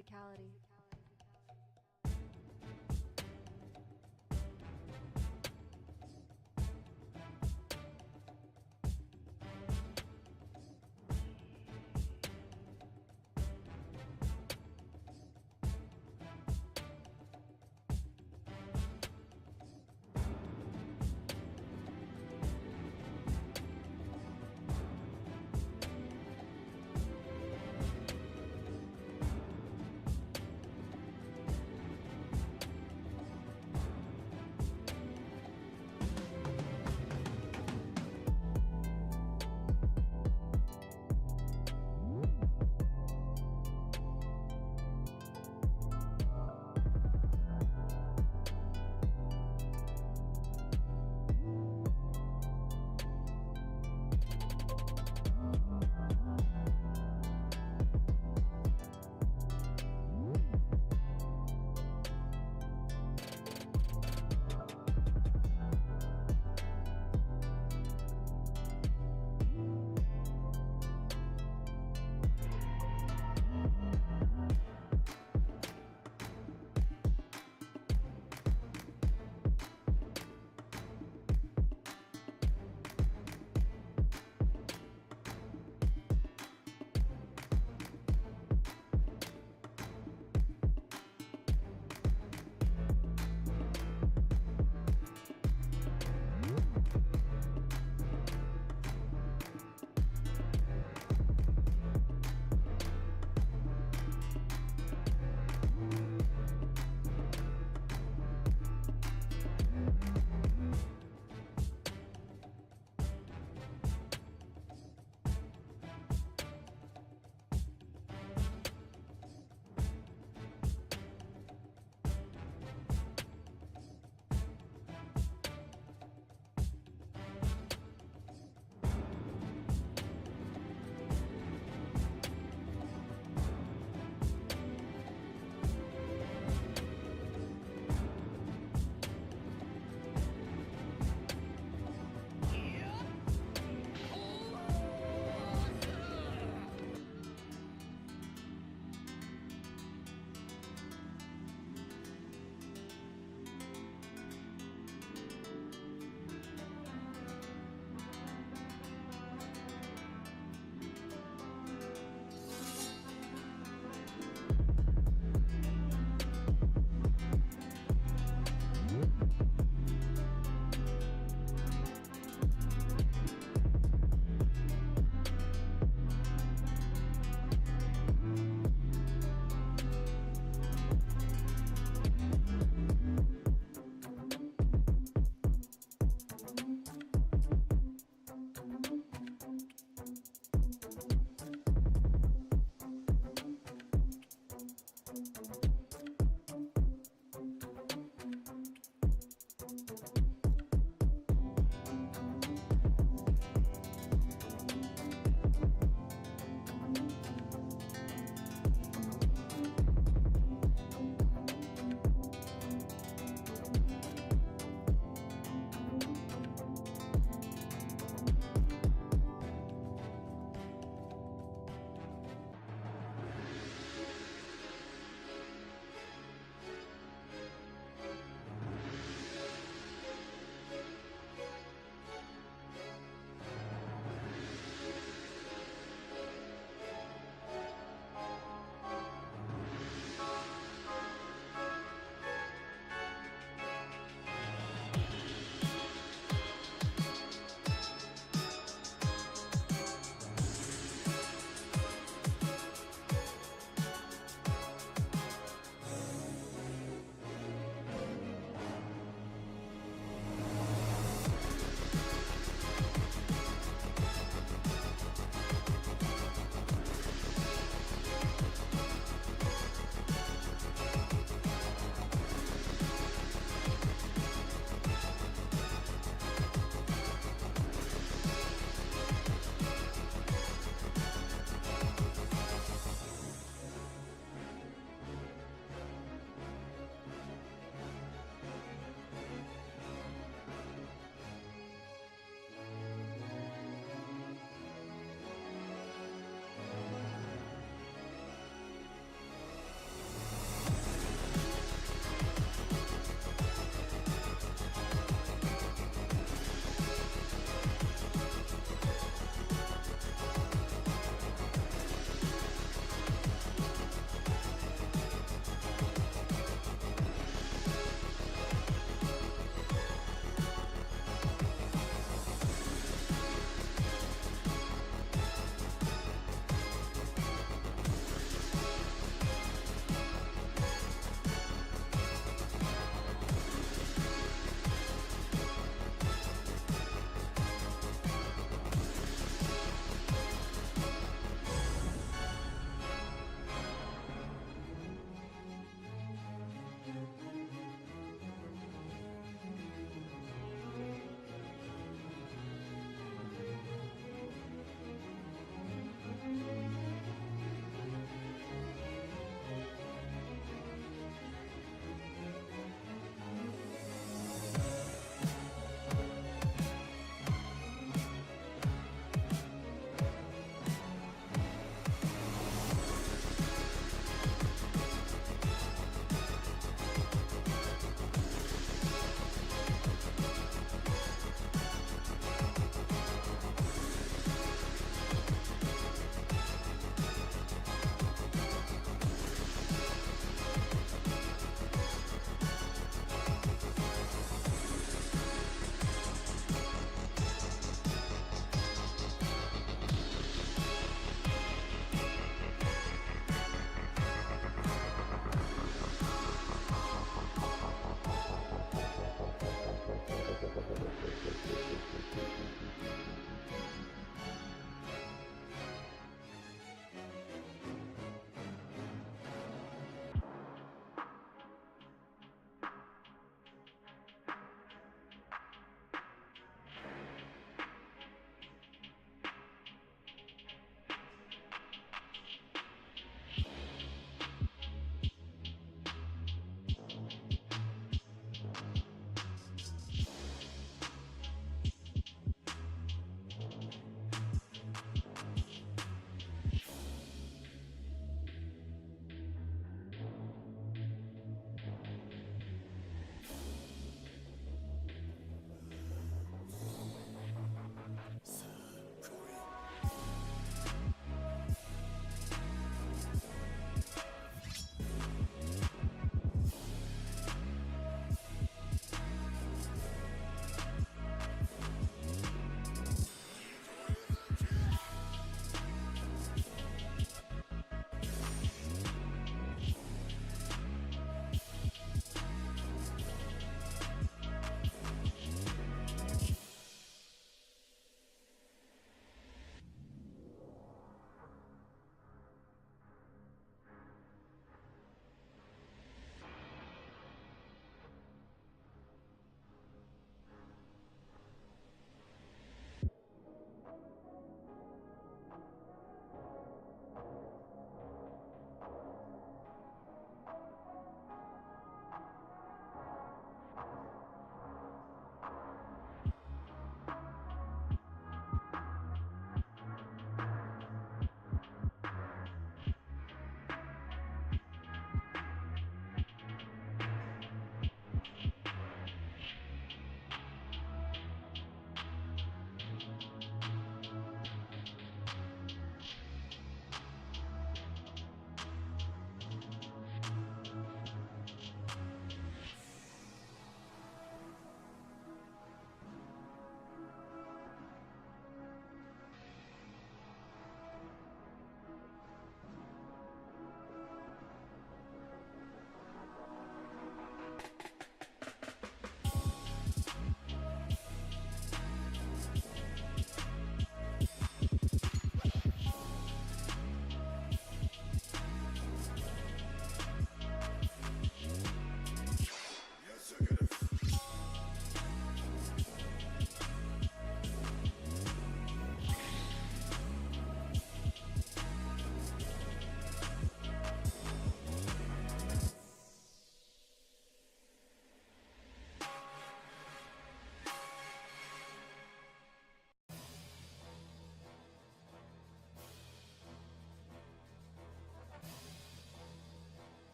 musicality.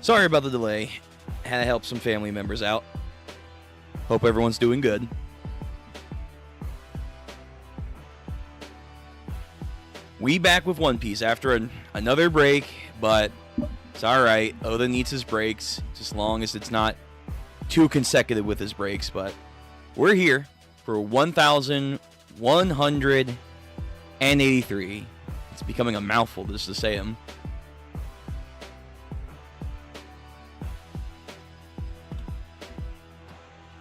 Sorry about the delay. Had to help some family members out. Hope everyone's doing good. We back with One Piece after another break, but it's alright. Oda needs his breaks, just as long as it's not too consecutive with his breaks, but we're here for 1,183. It's becoming a mouthful just to say them.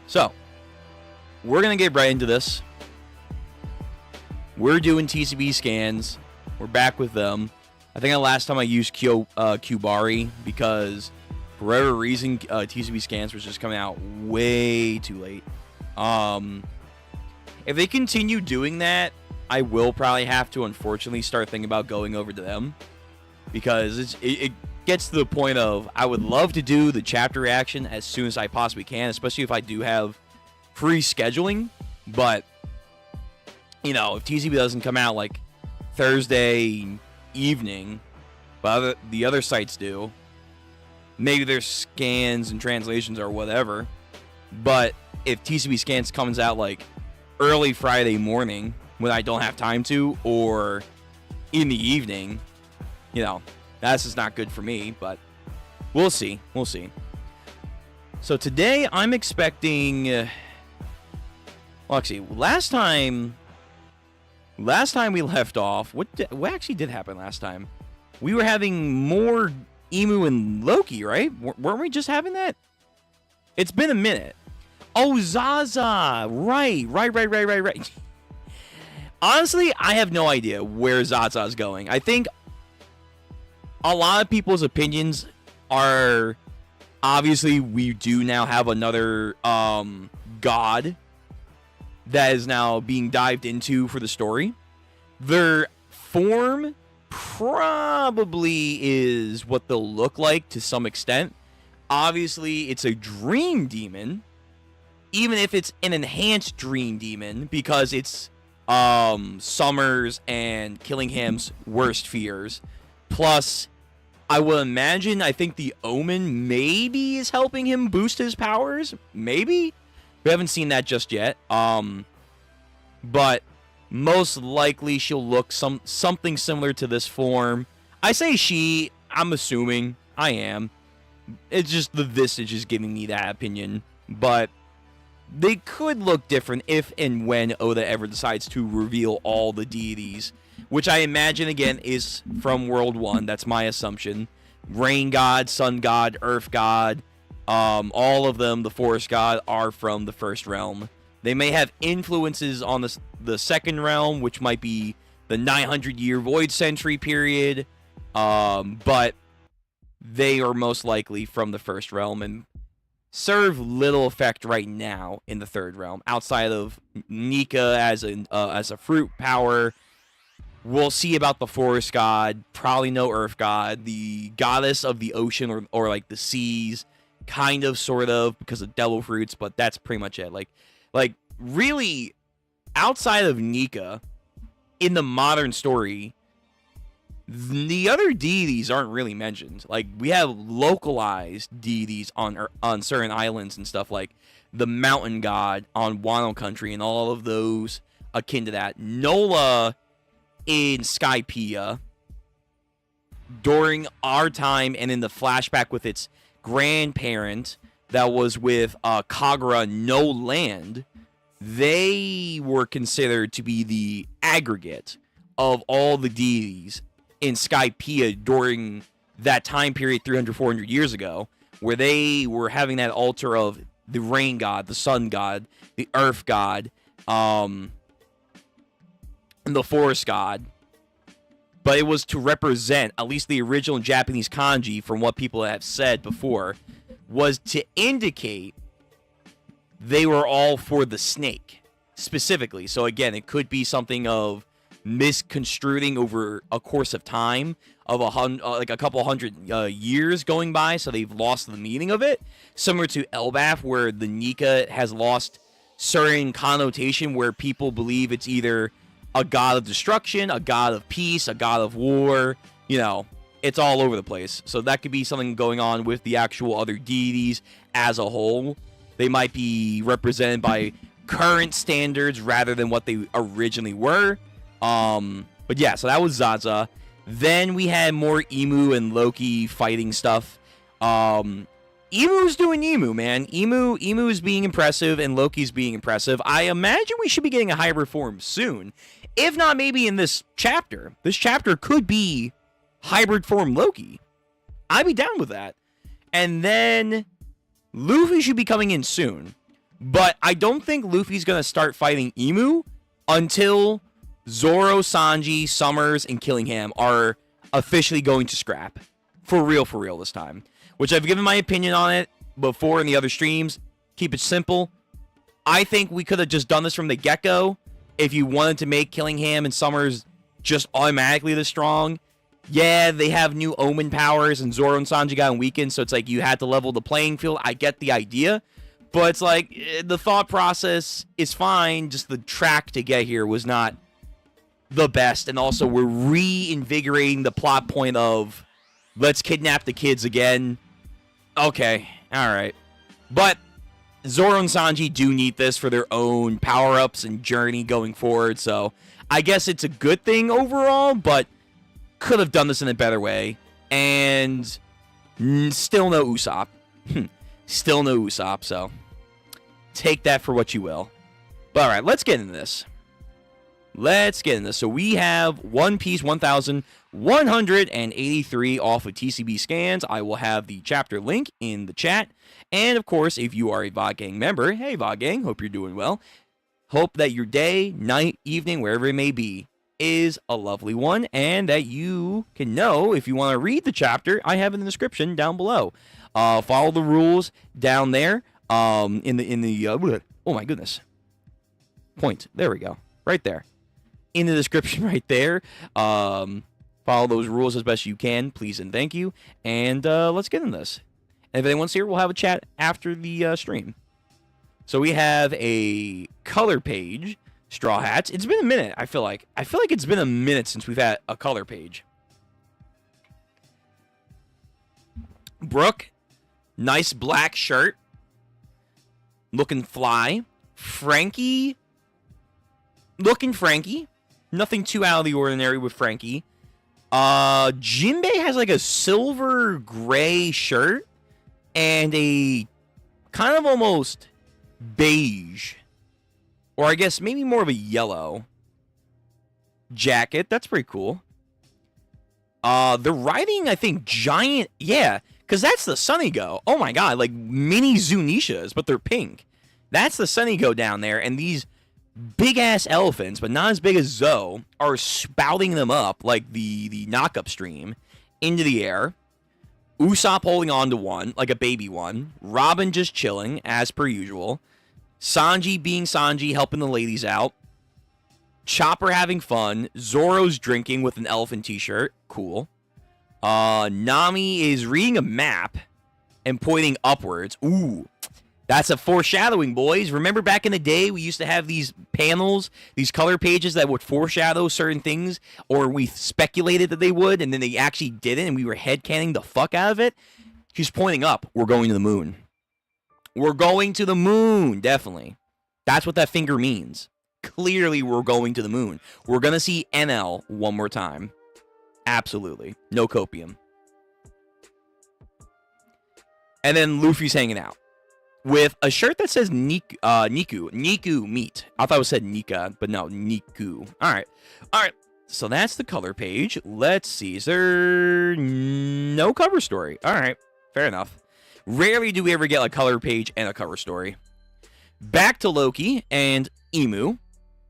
So, we're going to get right into this. We're doing TCB scans. We're back with them. I think the last time I used Kyubari because for whatever reason, TCB scans was just coming out way too late. If they continue doing that, I will probably have to, unfortunately, start thinking about going over to them. Because it gets to the point of, I would love to do the chapter reaction as soon as I possibly can, especially if I do have free scheduling. But, you know, if TCB doesn't come out like Thursday evening, but the other sites do, maybe there's scans and translations or whatever. But if TCB scans comes out like early Friday morning when I don't have time to, or in the evening, you know, that's just not good for me, but we'll see. We'll see. So today I'm expecting, well, actually, last time we left off, what actually did happen last time? We were having more Emu and Loki, right? Weren't we just having that? It's been a minute. Oh, Zaza! Right. Honestly, I have no idea where Zaza's going. I think a lot of people's opinions are, obviously, we do now have another god that is now being dived into for the story. Their form probably is what they'll look like to some extent. Obviously, it's a dream demon, even if it's an enhanced dream demon, because it's Summers and Killingham's worst fears. Plus, I will imagine, I think the Omen maybe is helping him boost his powers. Maybe? We haven't seen that just yet. But most likely she'll look something similar to this form. I say she, I'm assuming. I am. It's just the visage is giving me that opinion. But they could look different if and when Oda ever decides to reveal all the deities, which I imagine, again, is from World 1. That's my assumption. Rain God, Sun God, Earth God, all of them, the Forest God, are from the First Realm. They may have influences on the Second Realm, which might be the 900-year Void Century period, but they are most likely from the First Realm and serve little effect right now in the Third Realm, outside of Nika as a fruit power. We'll see about the Forest God, probably no Earth God, the goddess of the ocean or like the seas, kind of, sort of, because of devil fruits, but that's pretty much it. Like really, outside of Nika, in the modern story, the other deities aren't really mentioned. Like, we have localized deities on certain islands and stuff, like the Mountain God on Wano Country and all of those akin to that. Nola in Skypiea during our time, and in the flashback with its grandparent that was with Kagura No Land, they were considered to be the aggregate of all the deities in Skypiea during that time period 300, 400 years ago, where they were having that altar of the rain god, the sun god, the earth god, and the forest god. But it was to represent, at least the original Japanese kanji, from what people have said before, was to indicate they were all for the snake, specifically. So again, it could be something of misconstruing over a course of time of a couple hundred years going by, so they've lost the meaning of it. Similar to Elbaf, where the Nika has lost certain connotation, where people believe it's either a god of destruction, a god of peace, a god of war, you know, it's all over the place. So that could be something going on with the actual other deities as a whole. They might be represented by current standards rather than what they originally were. But yeah, so that was Zaza. Then we had more Emu and Loki fighting stuff. Emu's doing Emu, man. Emu is being impressive, and Loki's being impressive. I imagine we should be getting a hybrid form soon. If not, maybe in this chapter. This chapter could be hybrid form Loki. I'd be down with that. And then Luffy should be coming in soon. But I don't think Luffy's going to start fighting Emu until Zoro, Sanji, Summers, and Killingham are officially going to scrap. For real this time. Which I've given my opinion on it before in the other streams. Keep it simple. I think we could have just done this from the get-go if you wanted to make Killingham and Summers just automatically this strong. Yeah, they have new Omen powers, and Zoro and Sanji got weakened, so it's like you had to level the playing field. I get the idea. But it's like, the thought process is fine, just the track to get here was not the best. And also, we're reinvigorating the plot point of, let's kidnap the kids again. Okay, alright. But Zoro and Sanji do need this for their own power-ups and journey going forward, so I guess it's a good thing overall, but could have done this in a better way. And still no Usopp. Still no Usopp, so take that for what you will. But alright, let's get into this. So we have One Piece 1183 off of TCB Scans. I will have the chapter link in the chat. And of course, if you are a VOD Gang member, hey VOD Gang, hope you're doing well. Hope that your day, night, evening, wherever it may be, is a lovely one, and that you can know if you want to read the chapter. I have it in the description down below. Follow the rules down there. Oh my goodness. Point. There we go. Right there. In the description right there. Follow those rules as best you can, please and thank you. And let's get into this. And if anyone's here, we'll have a chat after the stream. So we have a color page. Straw Hats. It's been a minute, I feel like. It's been a minute since we've had a color page. Brooke. Nice black shirt. Looking fly. Frankie. Looking Frankie. Nothing too out of the ordinary with Frankie. Jinbei has like a silver gray shirt. And a kind of almost beige. Or I guess maybe more of a yellow jacket. That's pretty cool. They're riding, I think, giant... Yeah, because that's the Sunny-Go. Oh my god, like mini Zunishas, but they're pink. That's the Sunny-Go down there, and these big-ass elephants, but not as big as Zoe, are spouting them up like the knock-up stream into the air. Usopp holding on to one, like a baby one. Robin just chilling, as per usual. Sanji being Sanji, helping the ladies out. Chopper having fun. Zoro's drinking with an elephant t-shirt. Cool. Nami is reading a map and pointing upwards. Ooh, that's a foreshadowing, boys. Remember back in the day, we used to have these panels, these color pages that would foreshadow certain things, or we speculated that they would, and then they actually didn't, and we were headcanning the fuck out of it. She's pointing up. We're going to the moon. We're going to the moon, definitely. That's what that finger means. Clearly, we're going to the moon. We're going to see NL one more time. Absolutely. No copium. And then Luffy's hanging out with a shirt that says Niku. Niku meat. I thought it said Nika, but no, Niku. All right. So that's the color page. Let's see. Is there no cover story? All right. Fair enough. Rarely do we ever get a color page and a cover story. Back to Loki and Emu.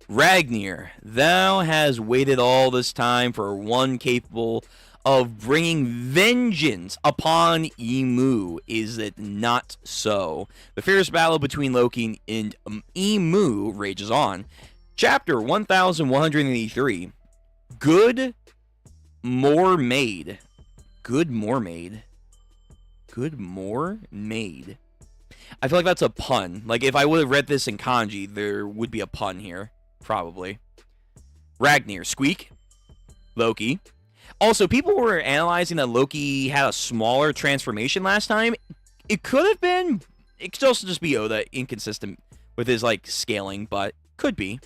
Ragnir, thou has waited all this time for one capable of bringing vengeance upon Emu. Is it not so? The fierce battle between Loki and Emu rages on. Chapter 1183. Good More Made. Good More Made. Good More Made. I feel like that's a pun. Like, if I would have read this in kanji, there would be a pun here. Probably. Ragnir. Squeak. Loki. Also, people were analyzing that Loki had a smaller transformation last time. It could have been. It could also just be Oda inconsistent with his like scaling, but could be.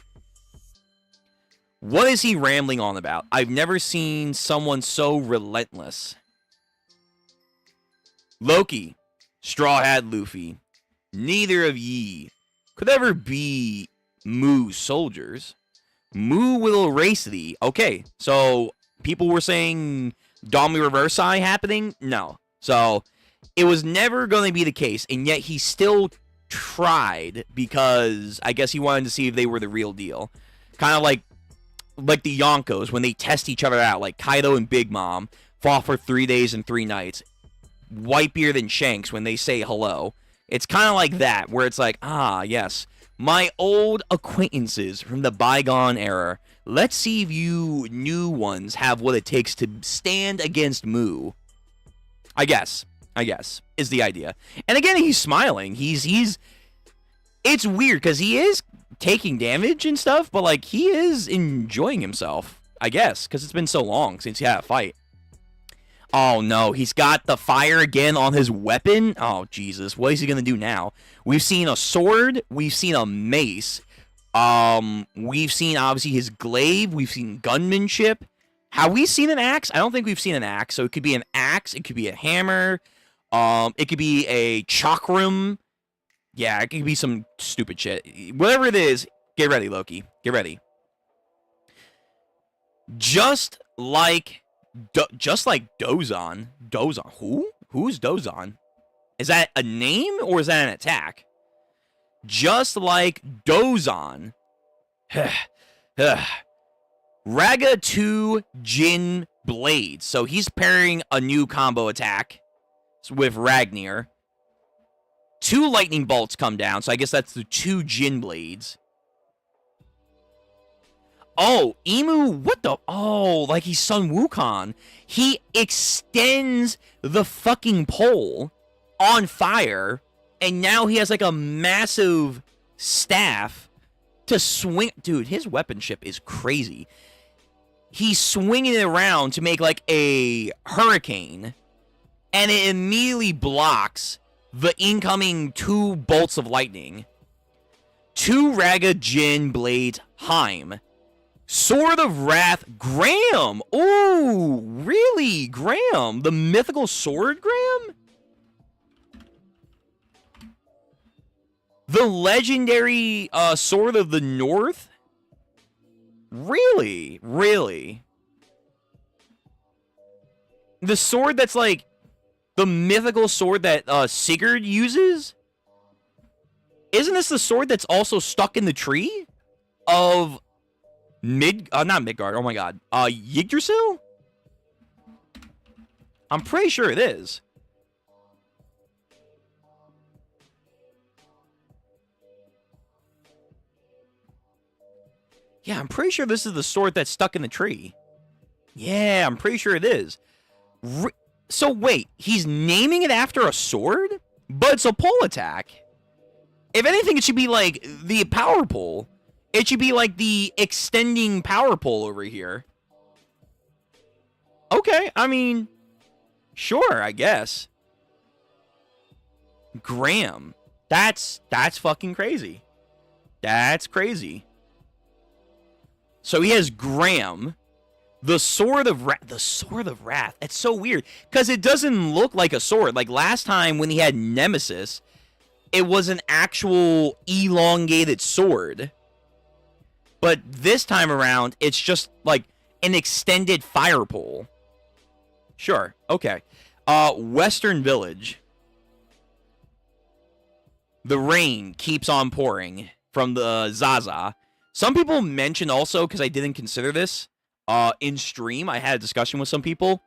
What is he rambling on about? I've never seen someone so relentless. Loki, Straw Hat Luffy, neither of ye could ever be Mu's soldiers. Mu will erase thee. Okay, so people were saying Domi Reversi happening? No. So it was never going to be the case, and yet he still tried because I guess he wanted to see if they were the real deal. Kind of like the Yonkos when they test each other out, like Kaido and Big Mom fought for 3 days and 3 nights. Whitebeard and Shanks when they say hello. It's kind of like that, where it's like, ah, yes, my old acquaintances from the bygone era. Let's see if you new ones have what it takes to stand against Mu. I guess, is the idea. And again, he's smiling. He's it's weird, because he is taking damage and stuff, but, like, he is enjoying himself, I guess, because it's been so long since he had a fight. Oh, no, he's got the fire again on his weapon? Oh, Jesus, what is he going to do now? We've seen a sword. We've seen a mace. We've seen, obviously, his glaive. We've seen gunmanship. Have we seen an axe? I don't think we've seen an axe, so it could be an axe. It could be a hammer. It could be a chakram. Yeah, it could be some stupid shit. Whatever it is, get ready, Loki. Get ready. Just like Dozan. Dozan. Who? Who's Dozan? Is that a name or is that an attack? Just like Dozan. Raga 2 Jin Blades. So he's pairing a new combo attack with Ragnir. 2 lightning bolts come down, so I guess that's the 2 Jin Blades. Oh, Emu, what the? Oh, like he's Sun Wukong. He extends the fucking pole on fire, and now he has like a massive staff to swing. Dude, his weaponship is crazy. He's swinging it around to make like a hurricane, and it immediately blocks the incoming 2 bolts of lightning. 2 Raga Jin Blades Heim. Sword of Wrath Graham. Ooh, really? Graham? The mythical sword Graham? The legendary Sword of the North? Really? Really? The sword that's like the mythical sword that Sigurd uses? Isn't this the sword that's also stuck in the tree of not Midgard, oh my god. Yggdrasil? I'm pretty sure it is. Yeah, I'm pretty sure this is the sword that's stuck in the tree. Yeah, I'm pretty sure it is. So wait, he's naming it after a sword? But it's a pole attack. If anything, it should be like the power pole. It should be like the extending power pole over here. Okay, I mean, sure, I guess. Graham. That's fucking crazy. That's crazy. So he has Graham. The Sword of Wrath. The Sword of Wrath. It's so weird. Because it doesn't look like a sword. Like last time when he had Nemesis, it was an actual elongated sword. But this time around, it's just like an extended fire pole. Sure. Okay. Western Village. The rain keeps on pouring from the Zaza. Some people mentioned also, because I didn't consider this, in stream, I had a discussion with some people,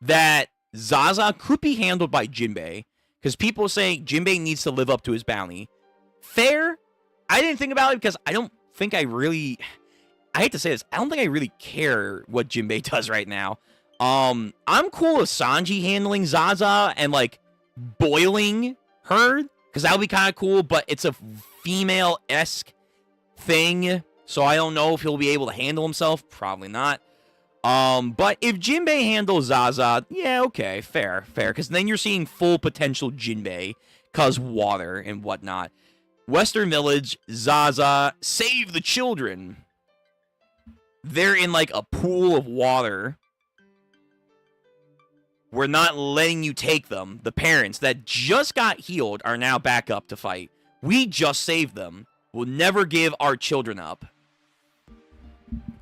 that Zaza could be handled by Jinbei, because people say Jinbei needs to live up to his bounty. Fair. I didn't think about it because I don't think I really... I hate to say this, I don't think I really care what Jinbei does right now. I'm cool with Sanji handling Zaza and, like, boiling her, because that would be kind of cool, but it's a female-esque thing, so I don't know if he'll be able to handle himself. Probably not. But if Jinbei handles Zaza, yeah, okay, fair. Because then you're seeing full potential Jinbei, cause water and whatnot. Western Village, Zaza, save the children. They're in like a pool of water. We're not letting you take them. The parents that just got healed are now back up to fight. We just saved them. We'll never give our children up.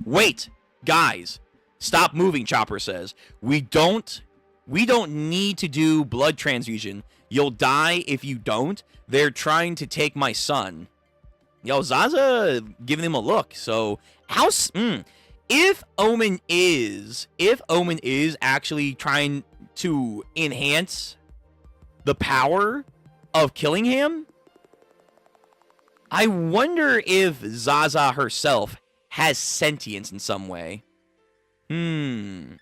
Wait, guys. Stop moving, Chopper says. We don't need to do blood transfusion. You'll die if you don't. They're trying to take my son. Yo, Zaza giving him a look. So, if Omen is actually trying to enhance the power of killing him, I wonder if Zaza herself has sentience in some way. That'd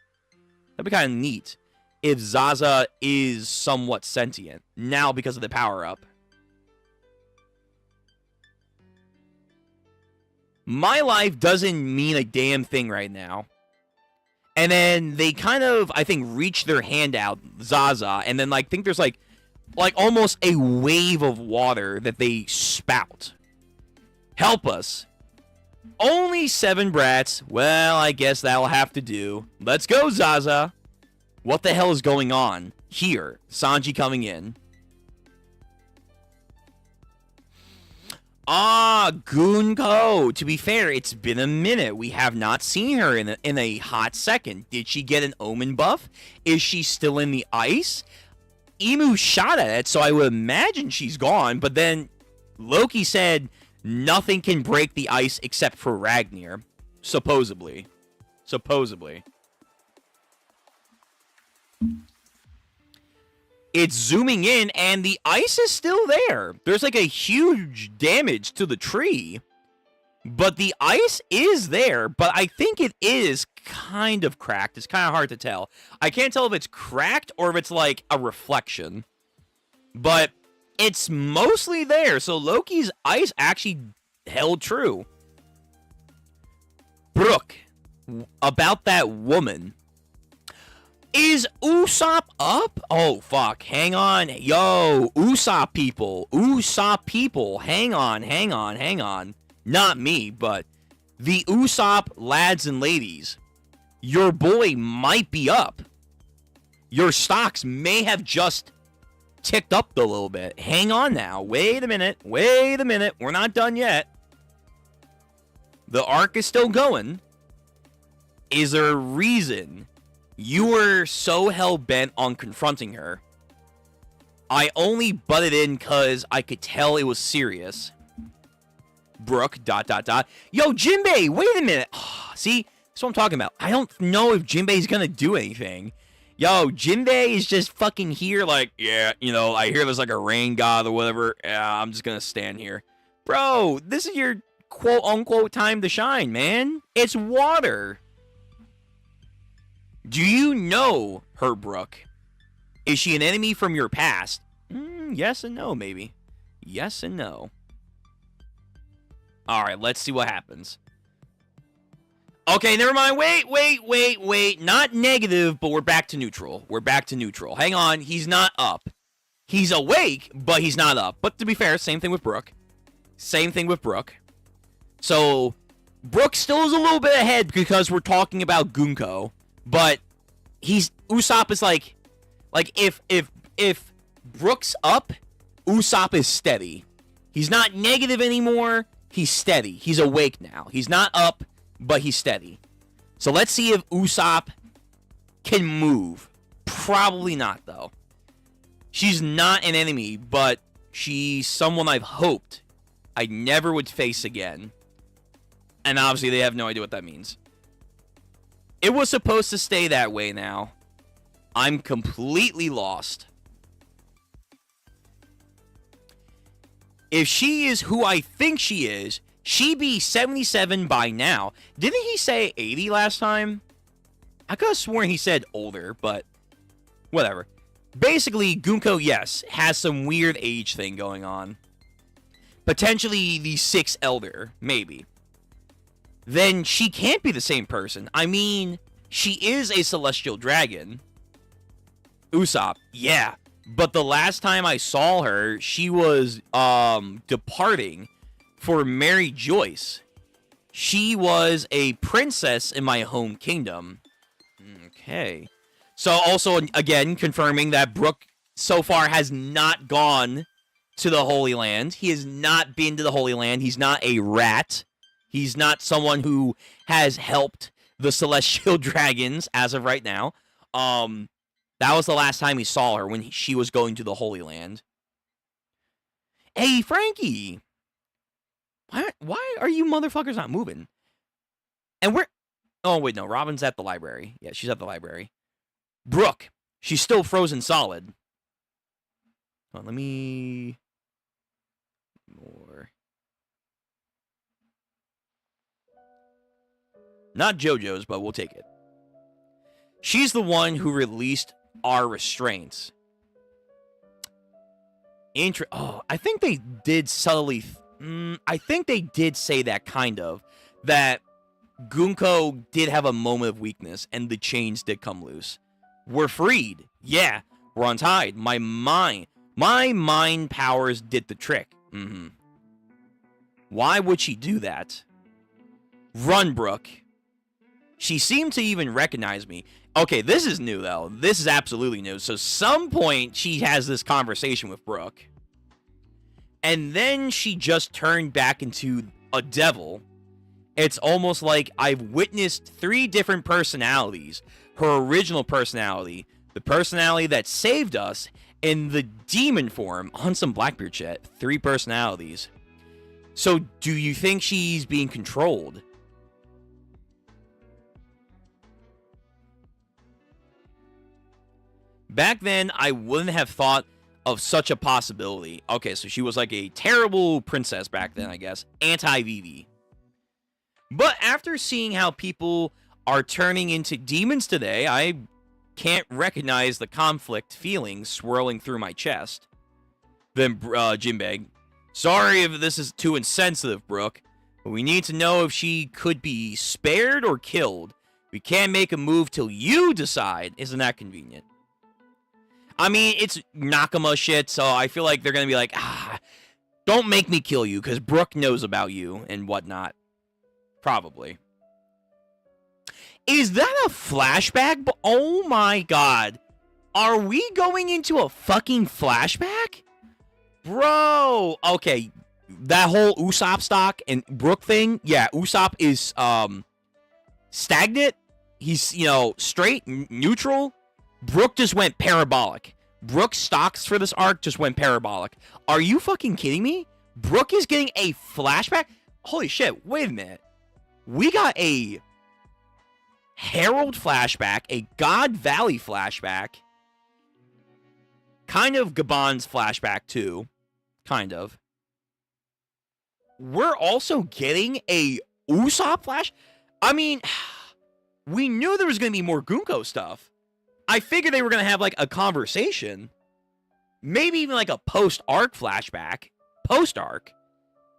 be kind of neat if Zaza is somewhat sentient now because of the power-up. My life doesn't mean a damn thing right now. And then they kind of, I think, reach their hand out, Zaza, and then think there's like almost a wave of water that they spout. Help us. Only 7 brats. Well, I guess that'll have to do. Let's go, Zaza. What the hell is going on here? Sanji coming in. Gunko. To be fair, it's been a minute. We have not seen her in a hot second. Did she get an Omen buff? Is she still in the ice? Emu shot at it, so I would imagine she's gone. But then Loki said nothing can break the ice except for Ragnir. Supposedly. It's zooming in, and the ice is still there. There's like a huge damage to the tree. But the ice is there, but I think it is kind of cracked. It's kind of hard to tell. I can't tell if it's cracked or if it's like a reflection. But it's mostly there, so Loki's ice actually held true. Brook, about that woman. Is Usopp up? Oh, fuck. Hang on. Yo, Usopp people. Hang on. Not me, but the Usopp lads and ladies. Your boy might be up. Your stocks may have just ticked up a little bit. Hang on now. Wait a minute. We're not done yet. The arc is still going. Is there a reason you were so hell-bent on confronting her? I only butted in because I could tell it was serious. Brook, ... Yo, Jinbei, wait a minute. See, that's what I'm talking about. I don't know if Jinbei's gonna do anything. Yo, Jinbei is just fucking here like, yeah, I hear there's like a rain god or whatever. Yeah, I'm just gonna stand here. Bro, this is your quote-unquote time to shine, man. It's water. Do you know her, Brook? Is she an enemy from your past? Yes and no, maybe. Yes and no. Alright, let's see what happens. Okay, never mind. Wait. Not negative, but we're back to neutral. Hang on, he's not up. He's awake, but he's not up. But to be fair, same thing with Brook. So, Brook still is a little bit ahead because we're talking about Gunko. But Usopp is like if Brook's up, Usopp is steady. He's not negative anymore. He's steady. He's awake now. He's not up, but he's steady. So let's see if Usopp can move. Probably not, though. She's not an enemy, but she's someone I've hoped I never would face again. And obviously they have no idea what that means. It was supposed to stay that way now. I'm completely lost. If she is who I think she is, she'd be 77 by now. Didn't he say 80 last time? I could have sworn he said older, but whatever. Basically, Gunko, yes, has some weird age thing going on. Potentially the 6th elder, maybe. Then she can't be the same person. I mean, She is a celestial dragon. Usopp, yeah. But the last time I saw her, she was departing for Mary Joyce. She was a princess in my home kingdom. Okay. So also, again, confirming that Brook so far has not gone to the Holy Land. He has not been to the Holy Land. He's not a rat. He's not someone who has helped the Celestial Dragons as of right now. That was the last time he saw her, when she was going to the Holy Land. Hey, Frankie! Why are you motherfuckers not moving? And we're... Oh, wait, no. Robin's at the library. Yeah, she's at the library. Brook. She's still frozen solid. Hold on, let me... More. Not JoJo's, but we'll take it. She's the one who released our restraints. I think they did subtly... I think they did say that, kind of. That Gunko did have a moment of weakness, and the chains did come loose. We're freed. Yeah, we're untied. My mind powers did the trick. Why would she do that? Run, Brook. She seemed to even recognize me. Okay, this is new, though. This is absolutely new. So, some point, she has this conversation with Brook. And then she just turned back into a devil. It's almost like I've witnessed 3 different personalities. Her original personality, the personality that saved us, and the demon form on some Blackbeard shit. 3 personalities. So, do you think she's being controlled? Back then, I wouldn't have thought of such a possibility. Okay, so she was like a terrible princess back then, I guess. Anti-Vivi. But after seeing how people are turning into demons today, I can't recognize the conflict feelings swirling through my chest. Then Jinbei, sorry if this is too insensitive, Brook, but we need to know if she could be spared or killed. We can't make a move till you decide. Isn't that convenient? I mean, it's Nakama shit, so I feel like they're going to be like, don't make me kill you, because Brook knows about you and whatnot. Probably. Is that a flashback? Oh my god. Are we going into a fucking flashback? Bro. Okay. That whole Usopp stock and Brook thing. Yeah, Usopp is stagnant. He's, straight, neutral. Brook just went parabolic. Brook's stocks for this arc just went parabolic. Are you fucking kidding me? Brook is getting a flashback? Holy shit, wait a minute. We got a Herald flashback, a God Valley flashback, kind of Gabon's flashback too, kind of. We're also getting a Usopp flash? I mean, we knew there was going to be more Gunko stuff. I figured they were going to have, like, a conversation. Maybe even, like, a post-arc flashback. Post-arc.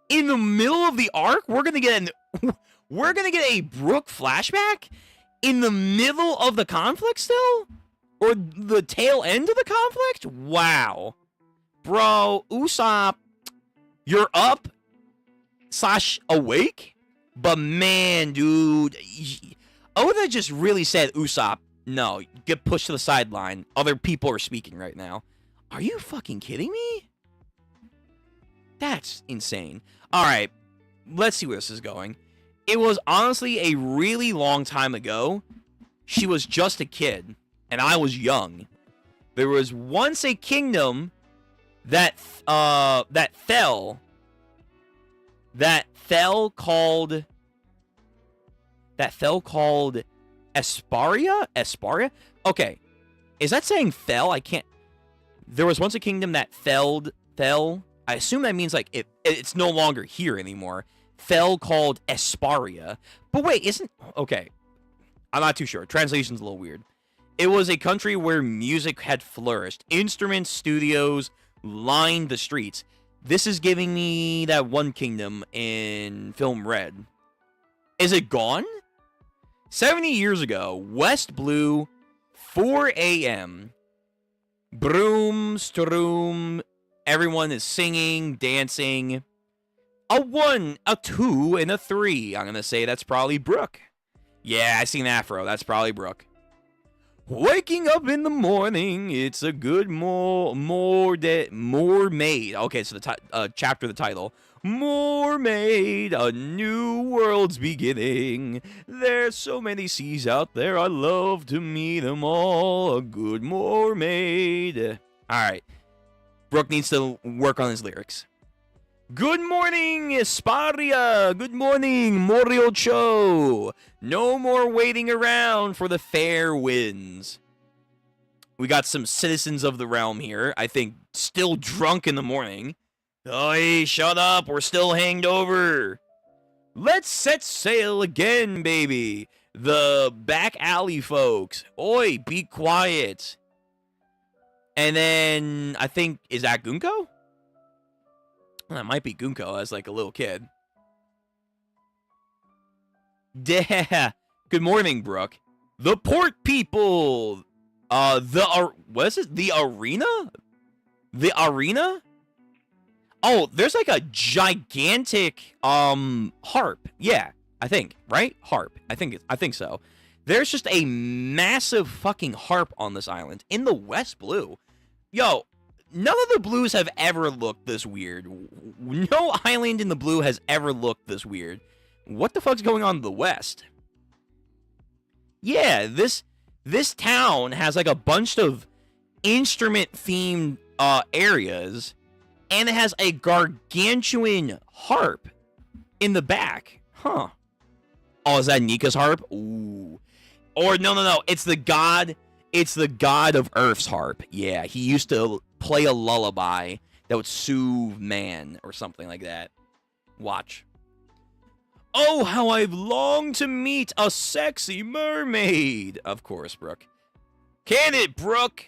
In the middle of the arc, we're going to get a Brook flashback? In the middle of the conflict still? Or the tail end of the conflict? Wow. Bro, Usopp, you're up / awake? But man, dude. Oda just really said, Usopp, no, get pushed to the sideline. Other people are speaking right now. Are you fucking kidding me? That's insane. Alright, let's see where this is going. It was honestly a really long time ago. She was just a kid, and I was young. There was once a kingdom that fell called Esparia? Okay. Is that saying fell? I can't... There was once a kingdom that fell. I assume that means, like, it's no longer here anymore. Fell called Esparia. But wait, isn't... Okay. I'm not too sure. Translation's a little weird. It was a country where music had flourished. Instrument studios lined the streets. This is giving me that one kingdom in Film Red. Is it gone? 70 years ago, West Blue, 4 a.m. Broom, stroom, everyone is singing, dancing. A 1, a 2, and a 3. I'm going to say that's probably Brooke. Yeah, I seen Afro. That's probably Brooke. Waking up in the morning, it's a good more made. Okay, so the chapter, the title. More made, a new world's beginning. There's so many seas out there, I love to meet them all. A good mermaid. Alright. Brooke needs to work on his lyrics. Good morning, Esparia. Good morning, Moriocho. No more waiting around for the fair winds. We got some citizens of the realm here. I think still drunk in the morning. Oi, shut up. We're still hanged over. Let's set sail again, baby. The back alley folks. Oi, be quiet. And then I think, is that Gunko? That might be Gunko as like a little kid. Good morning, Brooke. The port people. What is it? The arena? The arena? Oh, there's like a gigantic harp. Yeah, I think, right? Harp. I think so. There's just a massive fucking harp on this island in the West Blue. Yo, none of the blues have ever looked this weird. No island in the blue has ever looked this weird. What the fuck's going on in the West? Yeah, this town has like a bunch of instrument-themed areas, and it has a gargantuan harp in the back. Huh. Oh, is that Nika's harp? Ooh. Or no. It's the god of Earth's harp. Yeah, he used to play a lullaby that would soothe man or something like that. Watch. Oh, how I've longed to meet a sexy mermaid. Of course, Brooke. Can it, Brooke?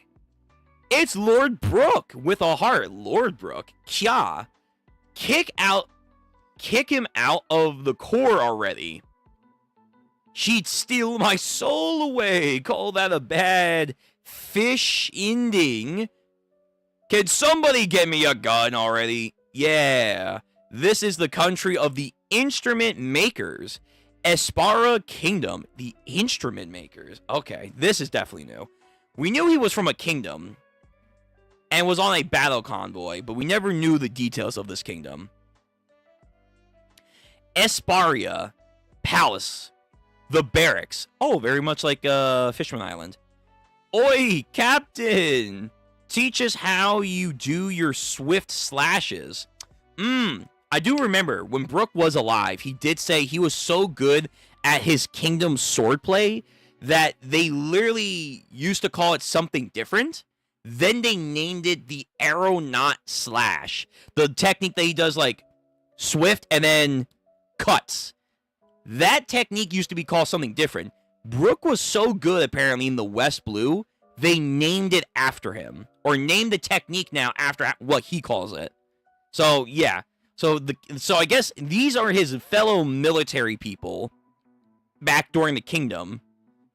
It's Lord Brooke with a heart. Lord Brooke. Kya. Kick him out of the core already. She'd steal my soul away. Call that a bad fish ending. Can somebody get me a gun already? Yeah. This is the country of the instrument makers. Espara Kingdom. The instrument makers. Okay, this is definitely new. We knew he was from a kingdom and was on a battle convoy, but we never knew the details of this kingdom. Esparia. Palace. The barracks. Oh, very much like Fishman Island. Oi, Captain! Teach us how you do your swift slashes. I do remember when Brooke was alive, he did say he was so good at his kingdom swordplay that they literally used to call it something different. Then they named it the Aeronaut Slash. The technique that he does like swift and then cuts. That technique used to be called something different. Brooke was so good apparently in the West Blue, they named it after him. Or named the technique now after what he calls it. So, yeah. So I guess these are his fellow military people back during the kingdom.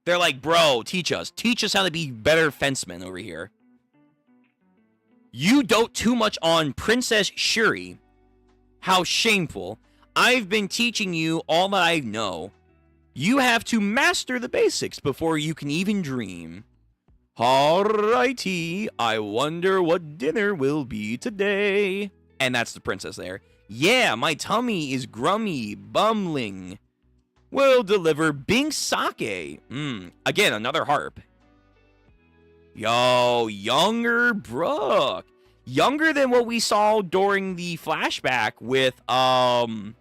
They're like, bro, teach us how to be better fencemen over here. You dote too much on Princess Shuri. How shameful. I've been teaching you all that I know. You have to master the basics before you can even dream. Alrighty, I wonder what dinner will be today. And that's the princess there. Yeah, my tummy is grummy, bumbling. We'll deliver Bing Sake. Again, another harp. Yo, younger Brooke. Younger than what we saw during the flashback with, God,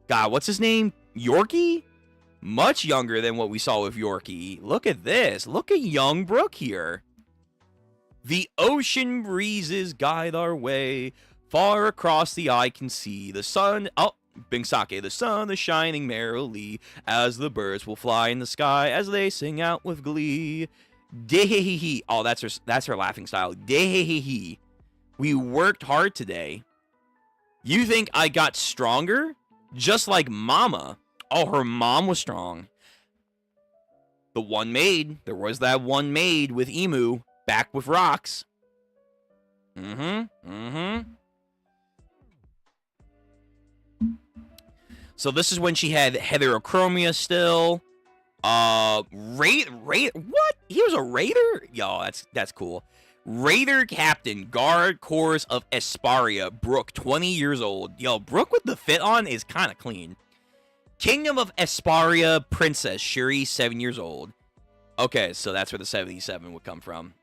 what's his name? Yorkie? Much younger than what we saw with Yorkie. Look at this. Look at young Brooke here. The ocean breezes guide our way. Far across the eye can see the sun. Oh, Bing Sake. The sun is shining merrily as the birds will fly in the sky as they sing out with glee. Dehehehe. Oh, that's her laughing style. Dehehehe. We worked hard today. You think I got stronger? Just like Mama. Oh, her mom was strong. The one maid. There was that one maid with Emu back with rocks. So this is when she had heterochromia still. What? He was a raider? Yo, that's cool. Raider Captain, Guard Corps of Esparia, Brooke, 20 years old. Yo, Brooke with the fit on is kind of clean. Kingdom of Esparia, Princess, Shuri, 7 years old. Okay, so that's where the 77 would come from.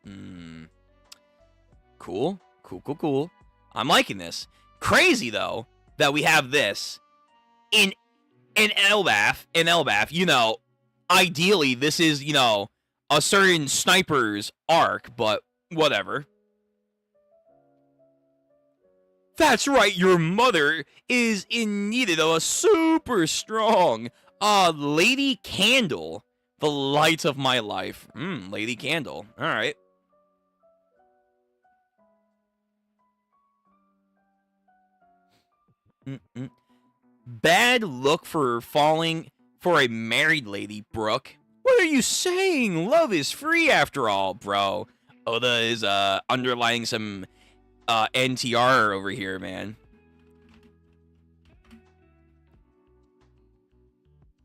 Cool. I'm liking this. Crazy, though, that we have this in Elbaf, you know, ideally, this is, you know, a certain sniper's arc, but whatever. That's right, your mother is in need of a super strong Lady Candle, the light of my life. Lady Candle. All right. Bad look for falling for a married lady, Brooke. What are you saying? Love is free after all, bro. Oda is underlining some NTR over here, man.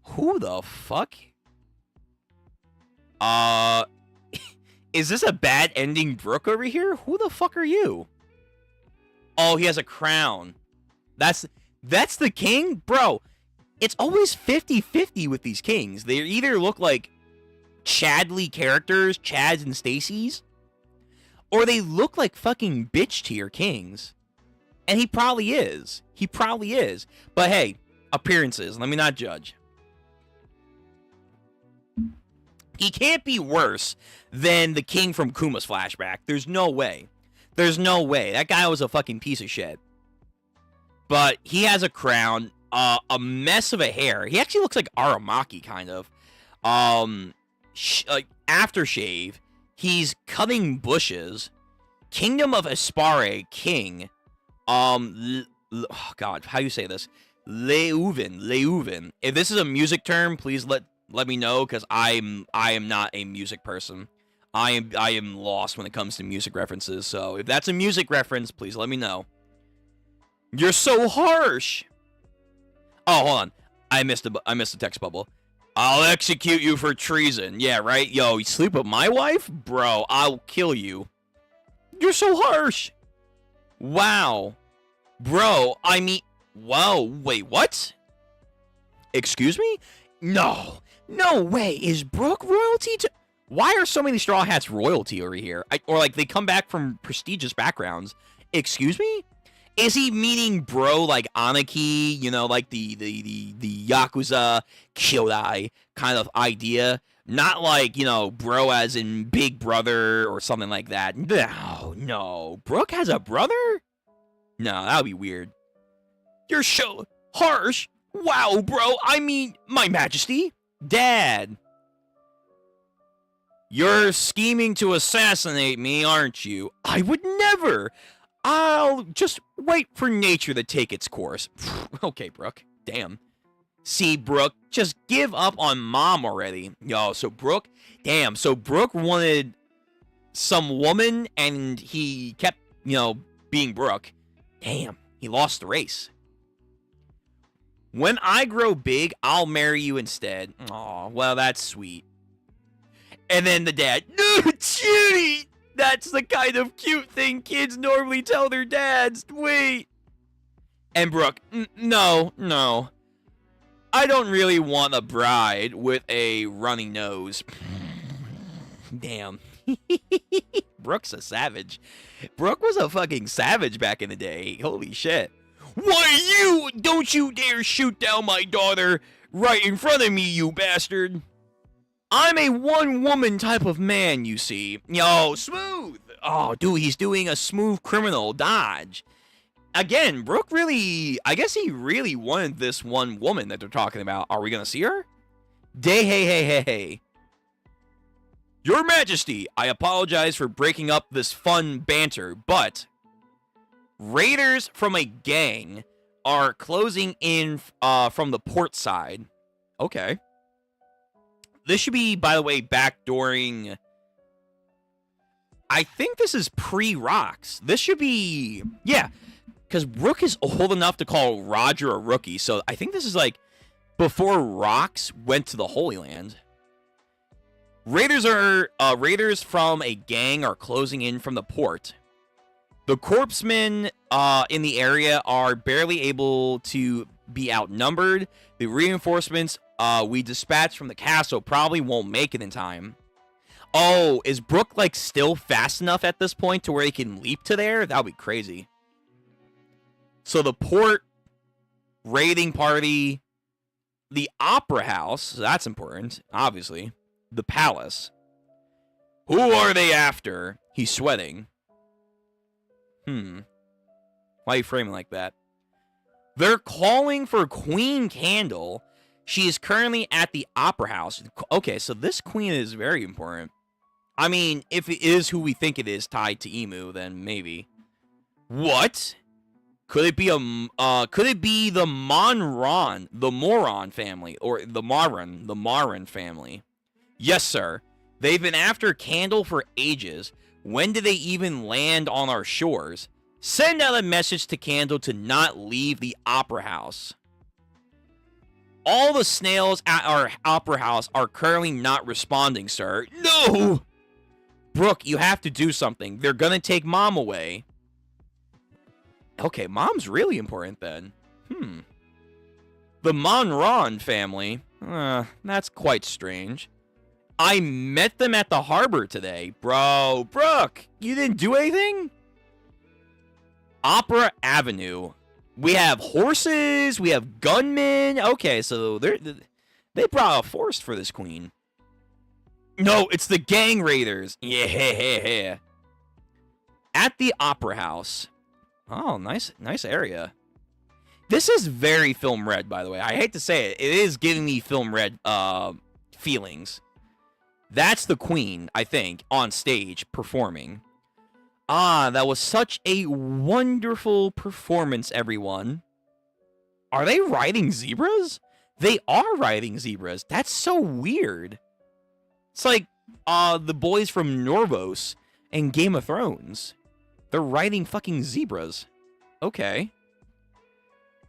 Who the fuck? Is this a bad ending Brooke over here? Who the fuck are you? Oh, he has a crown. That's the king? Bro, it's always 50-50 with these kings. They either look like Chadley characters, Chads and Stacy's, or they look like fucking bitch tier kings. And he probably is. But hey, appearances, let me not judge. He can't be worse than the king from Kuma's flashback. There's no way. That guy was a fucking piece of shit. But he has a crown, a mess of a hair. He actually looks like Aramaki, kind of. Aftershave. He's cutting bushes. Kingdom of Espare, king. Oh God, how do you say this? Leuven. If this is a music term, please let me know, because I am not a music person. I am lost when it comes to music references. So if that's a music reference, please let me know. You're so harsh. Oh, hold on. I missed a text bubble. I'll execute you for treason. Yeah, right? Yo, you sleep with my wife? Bro, I'll kill you. You're so harsh. Wow. Bro, I mean... Whoa, wait, what? Excuse me? No way. Is Brooke royalty to... Why are so many Straw Hats royalty over here? Or, like, they come back from prestigious backgrounds. Excuse me? Is he meaning bro like Aniki, you know, like the Yakuza Kyodai kind of idea? Not like, you know, bro as in Big Brother or something like that. No. Brooke has a brother? No, that would be weird. You're so harsh. Wow, bro. I mean, my majesty. Dad. You're scheming to assassinate me, aren't you? I would never. I'll just wait for nature to take its course. Okay, Brooke. Damn. See, Brooke, just give up on mom already. Yo, so Brooke... Damn, so Brooke wanted some woman, and he kept, you know, being Brooke. Damn, he lost the race. When I grow big, I'll marry you instead. Aw, well, that's sweet. And then the dad... No, Judy! That's the kind of cute thing kids normally tell their dads. Wait. And Brooke, no. I don't really want a bride with a runny nose. Damn. Brooke's a savage. Brooke was a fucking savage back in the day. Holy shit. Why don't you dare shoot down my daughter right in front of me, you bastard. I'm a one-woman type of man, you see. Yo, smooth. Oh, dude, he's doing a smooth criminal dodge. Again, Brooke really... I guess he really wanted this one woman that they're talking about. Are we gonna see her? Hey. Your Majesty, I apologize for breaking up this fun banter, but... Raiders from a gang are closing in from the port side. Okay. this should be, by the way, back during... I think this is pre-Rocks. This should be... Yeah, because Rook is old enough to call Roger a rookie, so I think this is, like, before Rocks went to the Holy Land. Raiders from a gang are closing in from the port. The corpsmen in the area are barely able to be outnumbered. The reinforcements we dispatched from the castle probably won't make it in time. Oh, is Brook, like, still fast enough at this point to where he can leap to there? That would be crazy. So the port, raiding party, the opera house, that's important, obviously. The palace. Who are they after? He's sweating. Why are you framing like that? They're calling for Queen Candle. She is currently at the opera house. Okay, so this queen is very important. I mean, if it is who we think it is tied to Emu, then maybe. What? Could it be the Moron family, or the Marin family? Yes, sir. They've been after Candle for ages. When did they even land on our shores? Send out a message to Candle to not leave the opera house. All the snails at our opera house are currently not responding, sir. No! Brook, you have to do something. They're gonna take Mom away. Okay, Mom's really important then. The Monron family. That's quite strange. I met them at the harbor today. Bro, Brook, you didn't do anything? Opera Avenue. We have horses. We have gunmen. Okay, so they brought a force for this queen. No, it's the gang raiders. Yeah. At the opera house. Oh, nice area. This is very Film Red, by the way. I hate to say it. It is giving me Film Red feelings. That's the queen, I think, on stage performing. That was such a wonderful performance, everyone. Are they riding zebras? They are riding zebras. That's so weird. It's like the boys from Norvos and Game of Thrones. They're riding fucking zebras. Okay.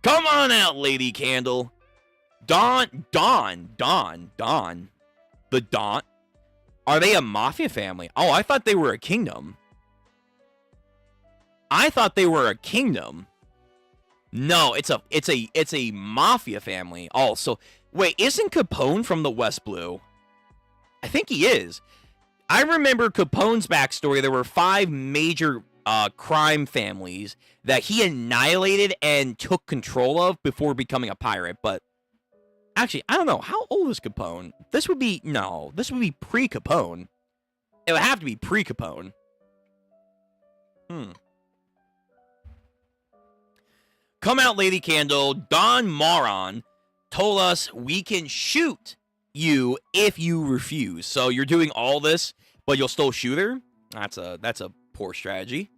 Come on out, Lady Candle. Dawn. The Dawn. Are they a mafia family? Oh, I thought they were a kingdom. No, it's a mafia family. Oh, so wait, isn't Capone from the West Blue? I think he is. I remember Capone's backstory. There were 5 major crime families that he annihilated and took control of before becoming a pirate. But actually, I don't know. How old is Capone? This would be pre-Capone. It would have to be pre-Capone. Come out, Lady Candle. Don Moron told us we can shoot you if you refuse. So you're doing all this, but you'll still shoot her? That's a poor strategy.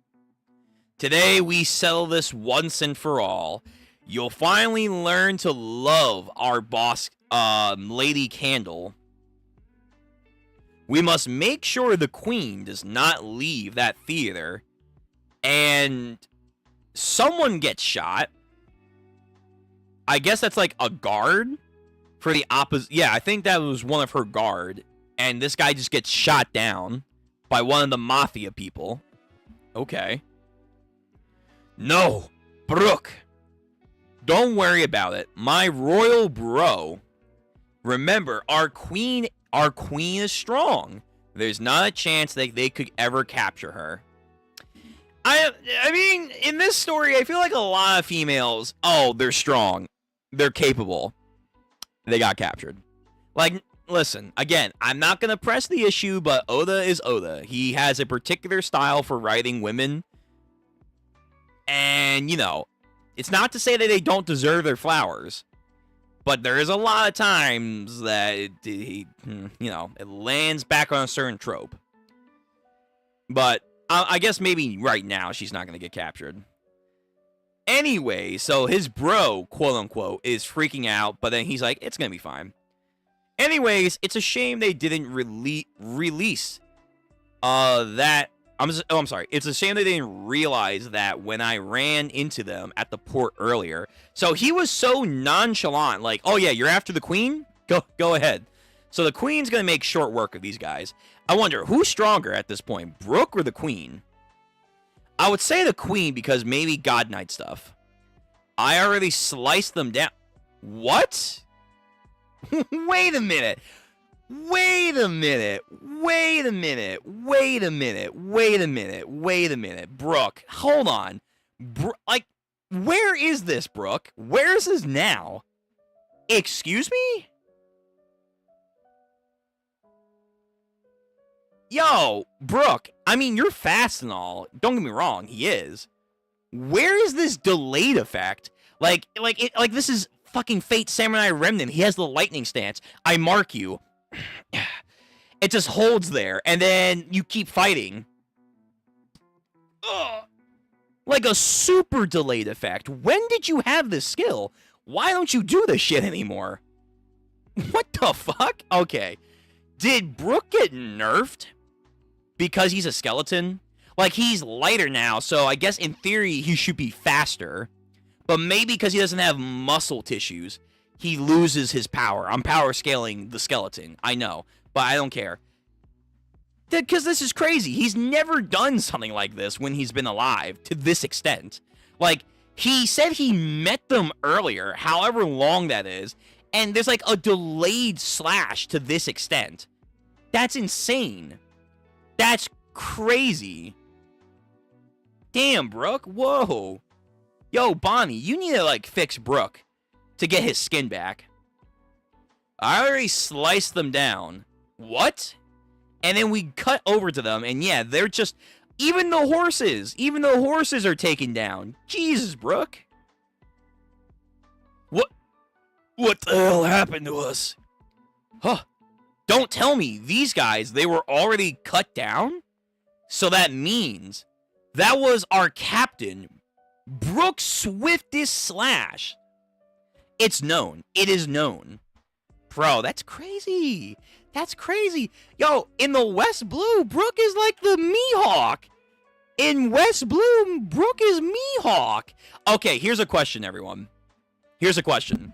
Today we settle this once and for all. You'll finally learn to love our boss, Lady Candle. We must make sure the queen does not leave that theater, and someone gets shot. I guess that's like a guard for the opposite. Yeah, I think that was one of her guard, and this guy just gets shot down by one of the mafia people. Okay. No, Brook. Don't worry about it. My royal bro. Remember, our queen is strong. There's not a chance that they could ever capture her. I mean, in this story, I feel like a lot of females, they're strong. They're capable. They got captured. Like, listen, again, I'm not going to press the issue, but Oda is Oda. He has a particular style for writing women. And, it's not to say that they don't deserve their flowers. But there is a lot of times that it lands back on a certain trope. But I guess maybe right now she's not going to get captured. Anyway, so his bro, quote unquote, is freaking out, but then he's like, it's going to be fine. Anyways, it's a shame they didn't release that. I'm sorry. It's a shame they didn't realize that when I ran into them at the port earlier. So he was so nonchalant, like, "Oh yeah, you're after the queen? Go ahead." So the queen's gonna make short work of these guys. I wonder who's stronger at this point, Brook or the queen? I would say the queen because maybe God Knight stuff. I already sliced them down. What? Wait a minute. Wait a minute. Wait a minute. Wait a minute. Wait a minute. Wait a minute. Brook, hold on. Where is this, Brook? Where is this now? Excuse me? Yo, Brook, I mean, you're fast and all. Don't get me wrong, he is. Where is this delayed effect? Like this is fucking Fate Samurai Remnant. He has the lightning stance. I mark you. It just holds there, and then you keep fighting. Ugh. Like a super delayed effect. When did you have this skill? Why don't you do this shit anymore? What the fuck? Okay. Did Brook get nerfed? Because he's a skeleton? Like, he's lighter now, so I guess in theory he should be faster. But maybe because he doesn't have muscle tissues, he loses his power. I'm power scaling the skeleton. I know, but I don't care. Because this is crazy. He's never done something like this when he's been alive to this extent. Like, he said he met them earlier, however long that is, and there's like a delayed slash to this extent. That's insane. That's crazy. Damn, Brook. Whoa. Yo, Bonnie, you need to, like, fix Brook to get his skin back. I already sliced them down. What? And then we cut over to them, and yeah, they're just... Even the horses are taken down. Jesus, Brook. What the hell happened to us? Huh. Don't tell me, these guys, they were already cut down? So that means that was our captain, Brook's swiftest slash. It's known. It is known. Bro, that's crazy. That's crazy. Yo, in the West Blue, Brook is like the Mihawk. In West Blue, Brook is Mihawk. Okay, here's a question, everyone. Here's a question.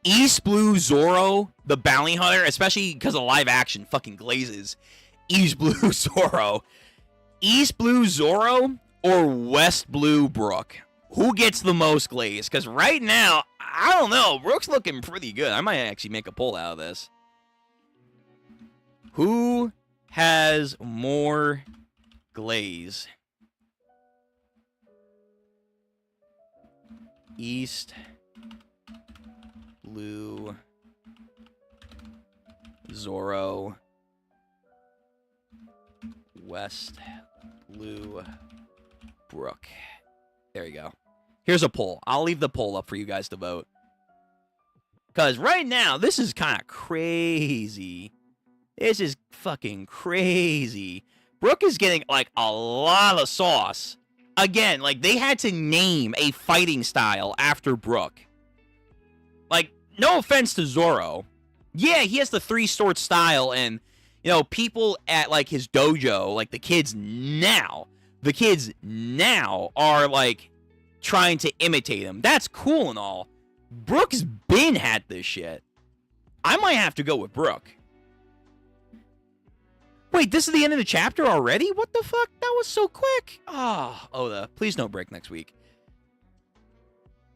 East Blue Zoro, the bounty hunter, especially because of live action, fucking glazes. East Blue Zoro. East Blue Zoro or West Blue Brook? Who gets the most glaze? Because right now, I don't know. Brook's looking pretty good. I might actually make a poll out of this. Who has more glaze? East Blue Zoro, West Blue Brook. There you go. Here's a poll. I'll leave the poll up for you guys to vote. Because right now, this is kind of crazy. This is fucking crazy. Brook is getting, like, a lot of sauce. Again, like, they had to name a fighting style after Brook. Like, no offense to Zoro. Yeah, he has the three-sword style, and, you know, people at, like, his dojo, like, the kids now are, like, trying to imitate him. That's cool and all. Brook's been had this shit. I might have to go with Brook. Wait, this is the end of the chapter already? What the fuck? That was so quick. Oh, Oda, please don't break next week.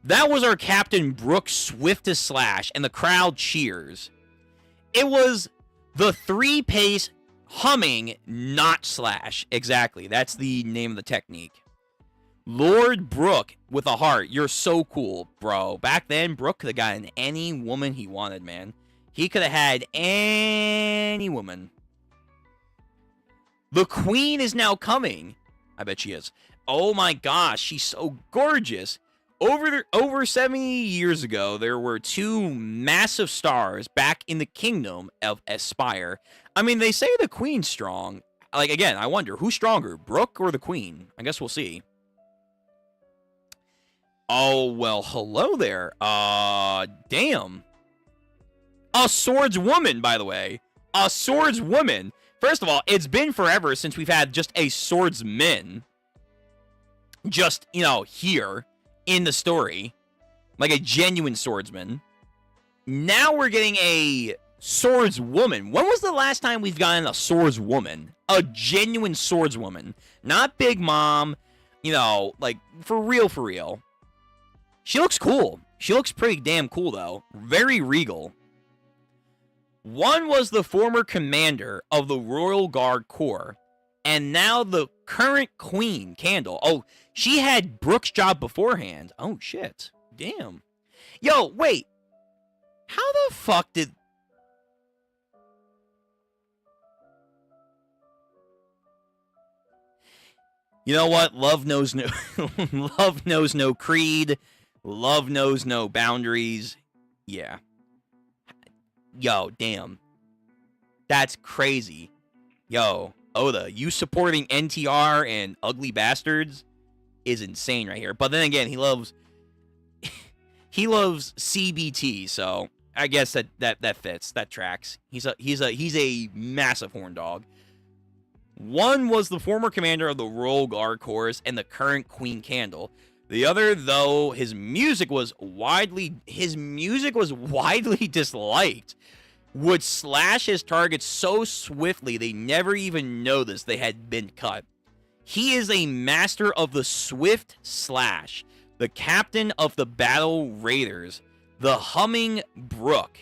That was our Captain Brook's swiftest slash, and the crowd cheers. It was the three-pace humming not slash. Exactly, that's the name of the technique. Lord Brook with a heart. You're so cool, bro. Back then, Brook could have gotten any woman he wanted, man. He could have had any woman. The queen is now coming. I bet she is. Oh my gosh, she's so gorgeous. Over 70 years ago, there were two massive stars back in the kingdom of Aspire. I mean, they say the queen's strong. Like, again, I wonder, who's stronger, Brook or the queen? I guess we'll see. Oh, well, hello there. Damn. A swordswoman, by the way. A swordswoman. First of all, it's been forever since we've had just a swordsman. Just, you know, here in the story. Like a genuine swordsman. Now we're getting a swordswoman. When was the last time we've gotten a swordswoman? A genuine swordswoman. Not Big Mom. You know, like, for real, for real. She looks cool. She looks pretty damn cool, though. Very regal. One was the former commander of the Royal Guard Corps, and now the current Queen, Candle. Oh, she had Brooke's job beforehand. Oh, shit. Damn. Yo, wait. How the fuck did... You know what? Love knows no... Love knows no creed. Love knows no boundaries. Yeah. Yo, damn. That's crazy. Yo, Oda, you supporting NTR and Ugly Bastards is insane right here. But then again, he loves CBT, so I guess that fits. That tracks. He's a massive horn dog. One was the former commander of the Royal Guard Corps and the current Queen Candle. The other, though, his music was widely disliked, would slash his targets so swiftly they never even noticed they had been cut. He is a master of the swift slash, the captain of the battle raiders, the humming brook.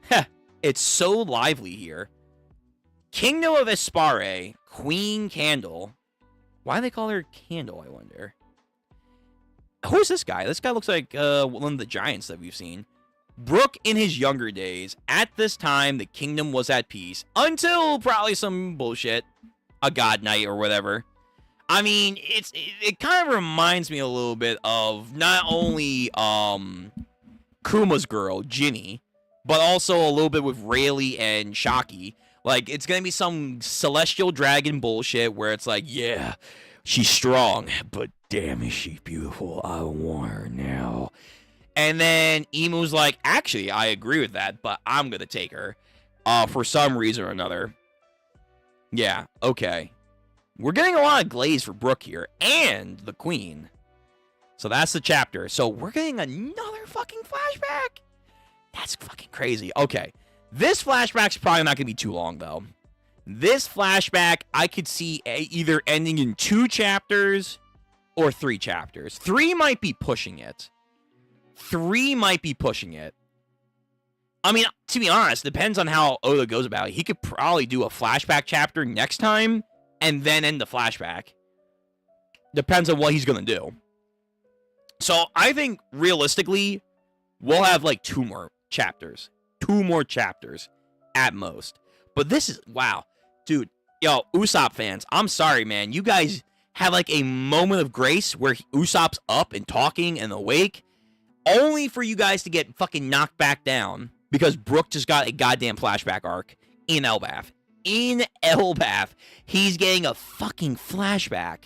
Heh, it's so lively here. Kingdom of Espare, Queen Candle. Why do they call her Candle, I wonder? Who's this guy? This guy looks like one of the giants that we've seen. Brook in his younger days. At this time, the kingdom was at peace. Until probably some bullshit. A god knight or whatever. I mean, it kind of reminds me a little bit of not only Kuma's girl, Ginny, but also a little bit with Rayleigh and Shaki. Like, it's going to be some celestial dragon bullshit where it's like, yeah, she's strong, but damn, is she beautiful. I want her now. And then Imu's like, actually, I agree with that, but I'm going to take her for some reason or another. Yeah, okay. We're getting a lot of glaze for Brook here and the Queen. So that's the chapter. So we're getting another fucking flashback. That's fucking crazy. Okay. This flashback's probably not going to be too long, though. This flashback, I could see either ending in 2 chapters or 3 chapters. 3 might be pushing it. 3 might be pushing it. I mean, to be honest, depends on how Oda goes about it. He could probably do a flashback chapter next time and then end the flashback. Depends on what he's going to do. So, I think, realistically, we'll have, like, 2 more chapters. 2 more chapters at most. But this is, wow. Dude, yo, Usopp fans, I'm sorry, man. You guys had like a moment of grace where Usopp's up and talking and awake, only for you guys to get fucking knocked back down because Brook just got a goddamn flashback arc in Elbaf. In Elbaf, he's getting a fucking flashback.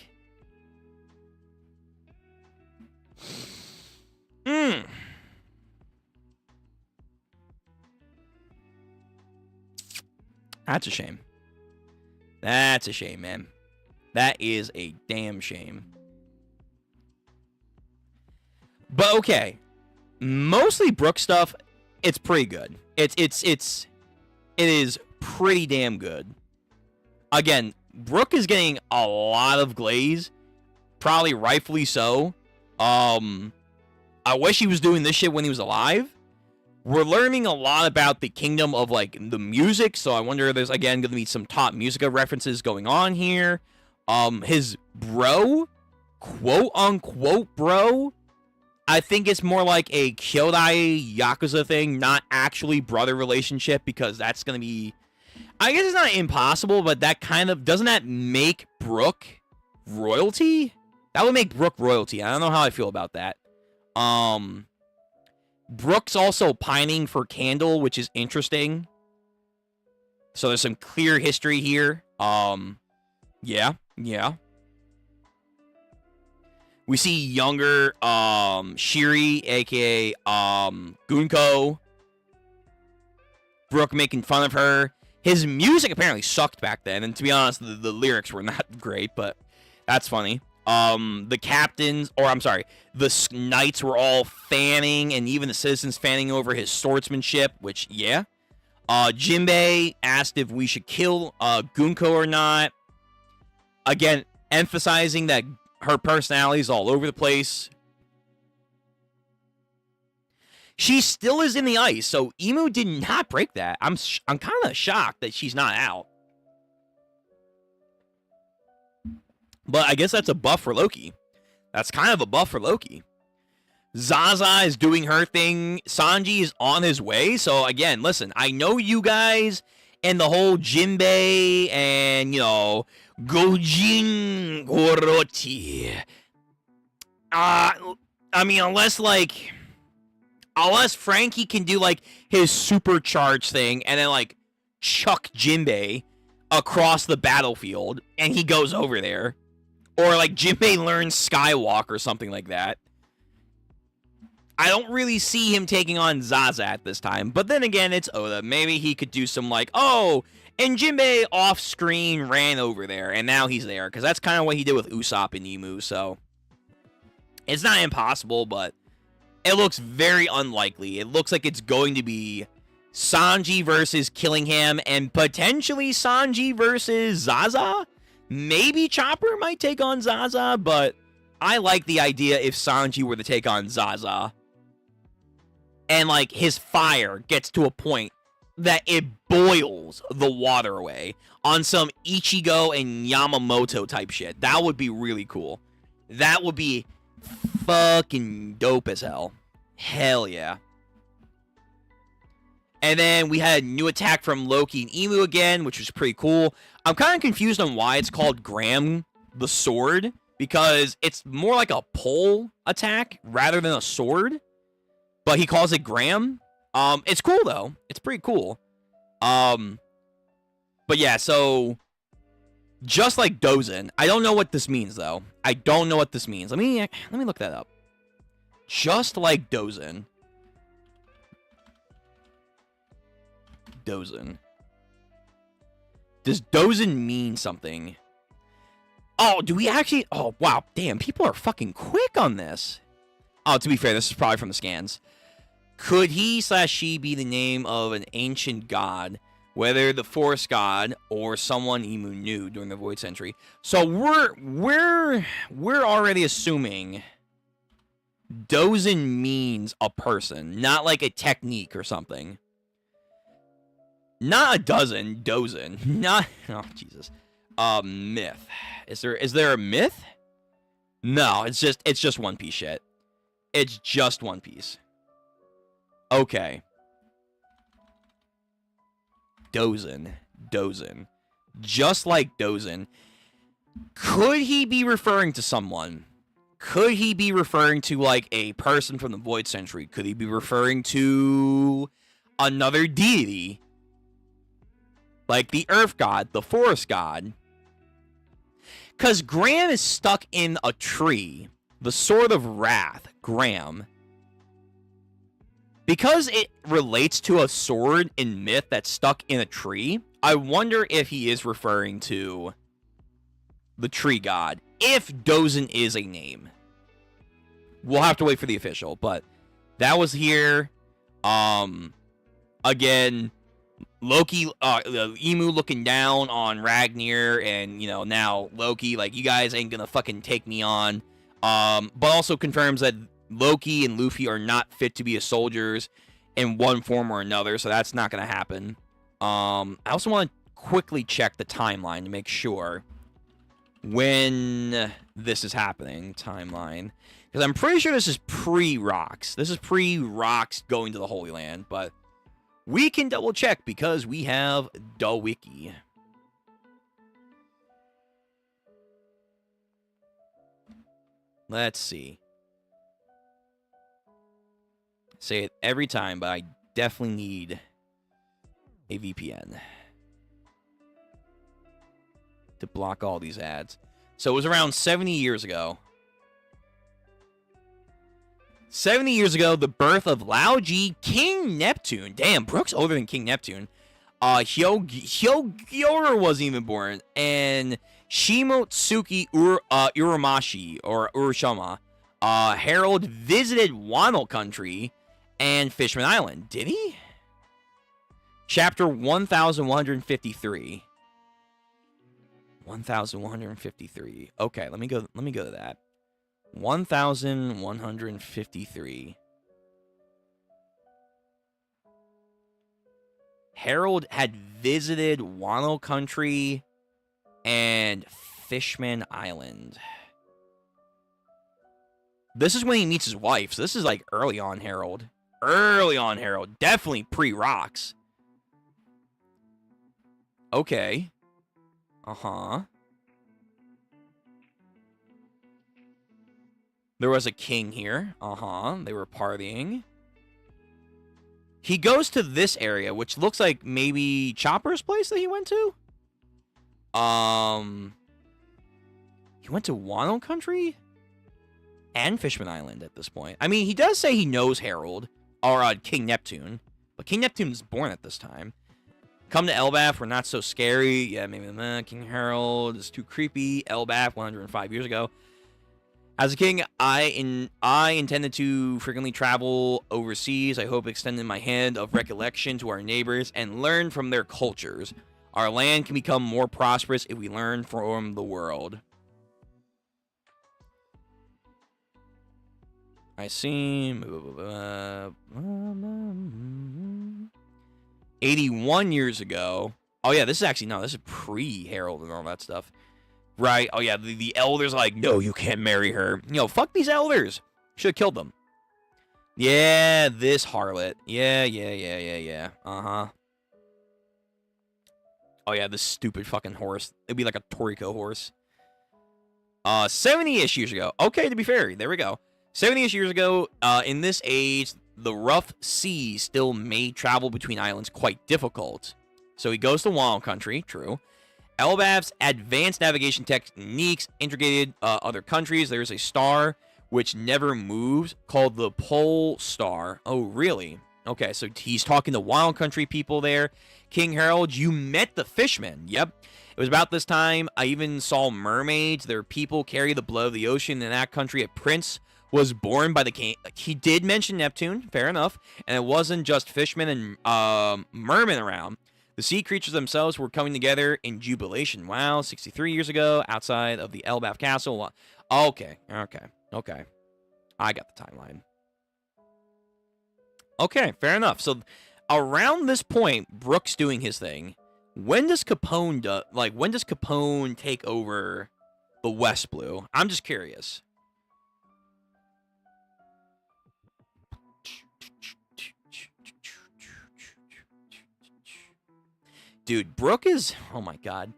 That's a shame. That's a shame, man. That is a damn shame. But okay. Mostly Brook stuff, it's pretty good. It is pretty damn good. Again, Brook is getting a lot of glaze. Probably rightfully so. I wish he was doing this shit when he was alive. We're learning a lot about the kingdom of, like, the music, so I wonder if there's, again, going to be some top musica references going on here. His bro, quote-unquote bro, I think it's more like a Kyodai Yakuza thing, not actually brother relationship, because that's going to be... I guess it's not impossible, but that kind of... Doesn't that make Brook royalty? That would make Brook royalty. I don't know how I feel about that. Brook's also pining for Candle, which is interesting. So there's some clear history here. Yeah. We see younger Shiri, aka Gunko. Brooke making fun of her. His music apparently sucked back then, and to be honest, the lyrics were not great, but that's funny. The captains, or I'm sorry, the knights were all fanning, and even the citizens fanning over his swordsmanship, which, yeah. Jinbei asked if we should kill Gunko or not. Again, emphasizing that her personality is all over the place. She still is in the ice, so Imu did not break that. I'm kind of shocked that she's not out. But I guess that's a buff for Loki. That's kind of a buff for Loki. Zaza is doing her thing. Sanji is on his way. So, again, listen, I know you guys and the whole Jinbei and, you know, Gojin Goroti. I mean, unless Frankie can do, like, his supercharge thing and then, like, chuck Jinbei across the battlefield and he goes over there. Or, like, Jinbei learns Skywalk or something like that. I don't really see him taking on Zaza at this time. But then again, it's Oda. Maybe he could do some, like, oh, and Jinbei off-screen ran over there, and now he's there. Because that's kind of what he did with Usopp and Imu, so... It's not impossible, but it looks very unlikely. It looks like it's going to be Sanji versus Killingham, and potentially Sanji versus Zaza? Maybe Chopper might take on Zaza, but I like the idea if Sanji were to take on Zaza. And, like, his fire gets to a point that it boils the water away on some Ichigo and Yamamoto type shit. That would be really cool. That would be fucking dope as hell. Hell yeah. And then we had a new attack from Loki and Imu again, which was pretty cool. I'm kind of confused on why it's called Graham the Sword, because it's more like a pole attack rather than a sword. But he calls it Graham. It's cool, though. It's pretty cool. But yeah, so... Just like Dozen. I don't know what this means, though. I don't know what this means. Let me look that up. Just like Dozen. Dozen. Does Dozen mean something? Oh, do we actually... Oh, wow. Damn, people are fucking quick on this. Oh, to be fair, this is probably from the scans. Could he/she be the name of an ancient god, whether the forest god or someone Imu knew during the Void Century? So we're already assuming Dozen means a person, not like a technique or something. Not a dozen, Dozen. Not... Oh, Jesus. Myth. Is there a myth? No, it's just One Piece shit. It's just One Piece. Okay. Dozen. Just like Dozen. Could he be referring to someone? Could he be referring to, like, a person from the Void Century? Could he be referring to another deity? Like the Earth God, the Forest God. Because Graham is stuck in a tree. The Sword of Wrath, Graham. Because it relates to a sword in myth that's stuck in a tree, I wonder if he is referring to the tree god. If Dozen is a name. We'll have to wait for the official, but that was here. Again, Loki, Imu looking down on Ragnar, and, you know, now Loki, like, you guys ain't gonna fucking take me on. But also confirms that Loki and Luffy are not fit to be as soldiers in one form or another, so that's not gonna happen. I also want to quickly check the timeline to make sure when this is happening. Timeline. Because I'm pretty sure this is pre-Rocks. This is pre-Rocks going to the Holy Land, but we can double check because we have the wiki. Let's see. Say it every time, but I definitely need a VPN to block all these ads. So it was around 70 years ago. 70 years ago, the birth of Laoji, King Neptune. Damn, Brook's older than King Neptune. Hyogure wasn't even born. And Shimotsuki Uramashi, or Urashima. Harold visited Wano Country and Fishman Island. Did he? Chapter 1153. 1153. Okay, let me go to that. 1153. Harold had visited Wano Country and Fishman Island. This is when he meets his wife. So this is like early on Harold. Early on Harold. Definitely pre-rocks. Okay. Uh-huh. There was a king here. Uh-huh. They were partying. He goes to this area, which looks like maybe Chopper's place that he went to. He went to Wano Country and Fishman Island at this point. I mean, he does say he knows Harold, or King Neptune, but King Neptune's born at this time. Come to Elbaf, we're not so scary. Yeah, maybe King Harold is too creepy. Elbaf, 105 years ago. As a king, I intended to frequently travel overseas. I hope extending my hand of recollection to our neighbors and learn from their cultures. Our land can become more prosperous if we learn from the world. I see. 81 years ago. Oh, yeah, this is actually, no, this is pre-Harold and all that stuff. Right. Oh, yeah, the elders are like, no, you can't marry her. You know, fuck these elders. Should have killed them. Yeah, this harlot. Yeah. Uh-huh. Oh, yeah, this stupid fucking horse. It'd be like a Toriko horse. 70-ish years ago. Okay, to be fair, there we go. 70-ish years ago, in this age, the rough sea still made travel between islands quite difficult. So he goes to Wano Country, true. Elbaf's advanced navigation techniques integrated other countries. There's a star which never moves called the Pole Star. Oh, really? Okay, so he's talking to Wano Country people there. King Harold, you met the fishmen. Yep. It was about this time I even saw mermaids. Their people carry the blood of the ocean. In that country, a prince was born by the king. He did mention Neptune, fair enough. And it wasn't just fishmen and mermen around. The sea creatures themselves were coming together in jubilation. Wow, 63 years ago, outside of the Elbaf Castle. Okay. I got the timeline. Okay, fair enough. So, around this point, Brook's doing his thing. When does Capone take over the West Blue? I'm just curious. Dude, Brook is... Oh, my God.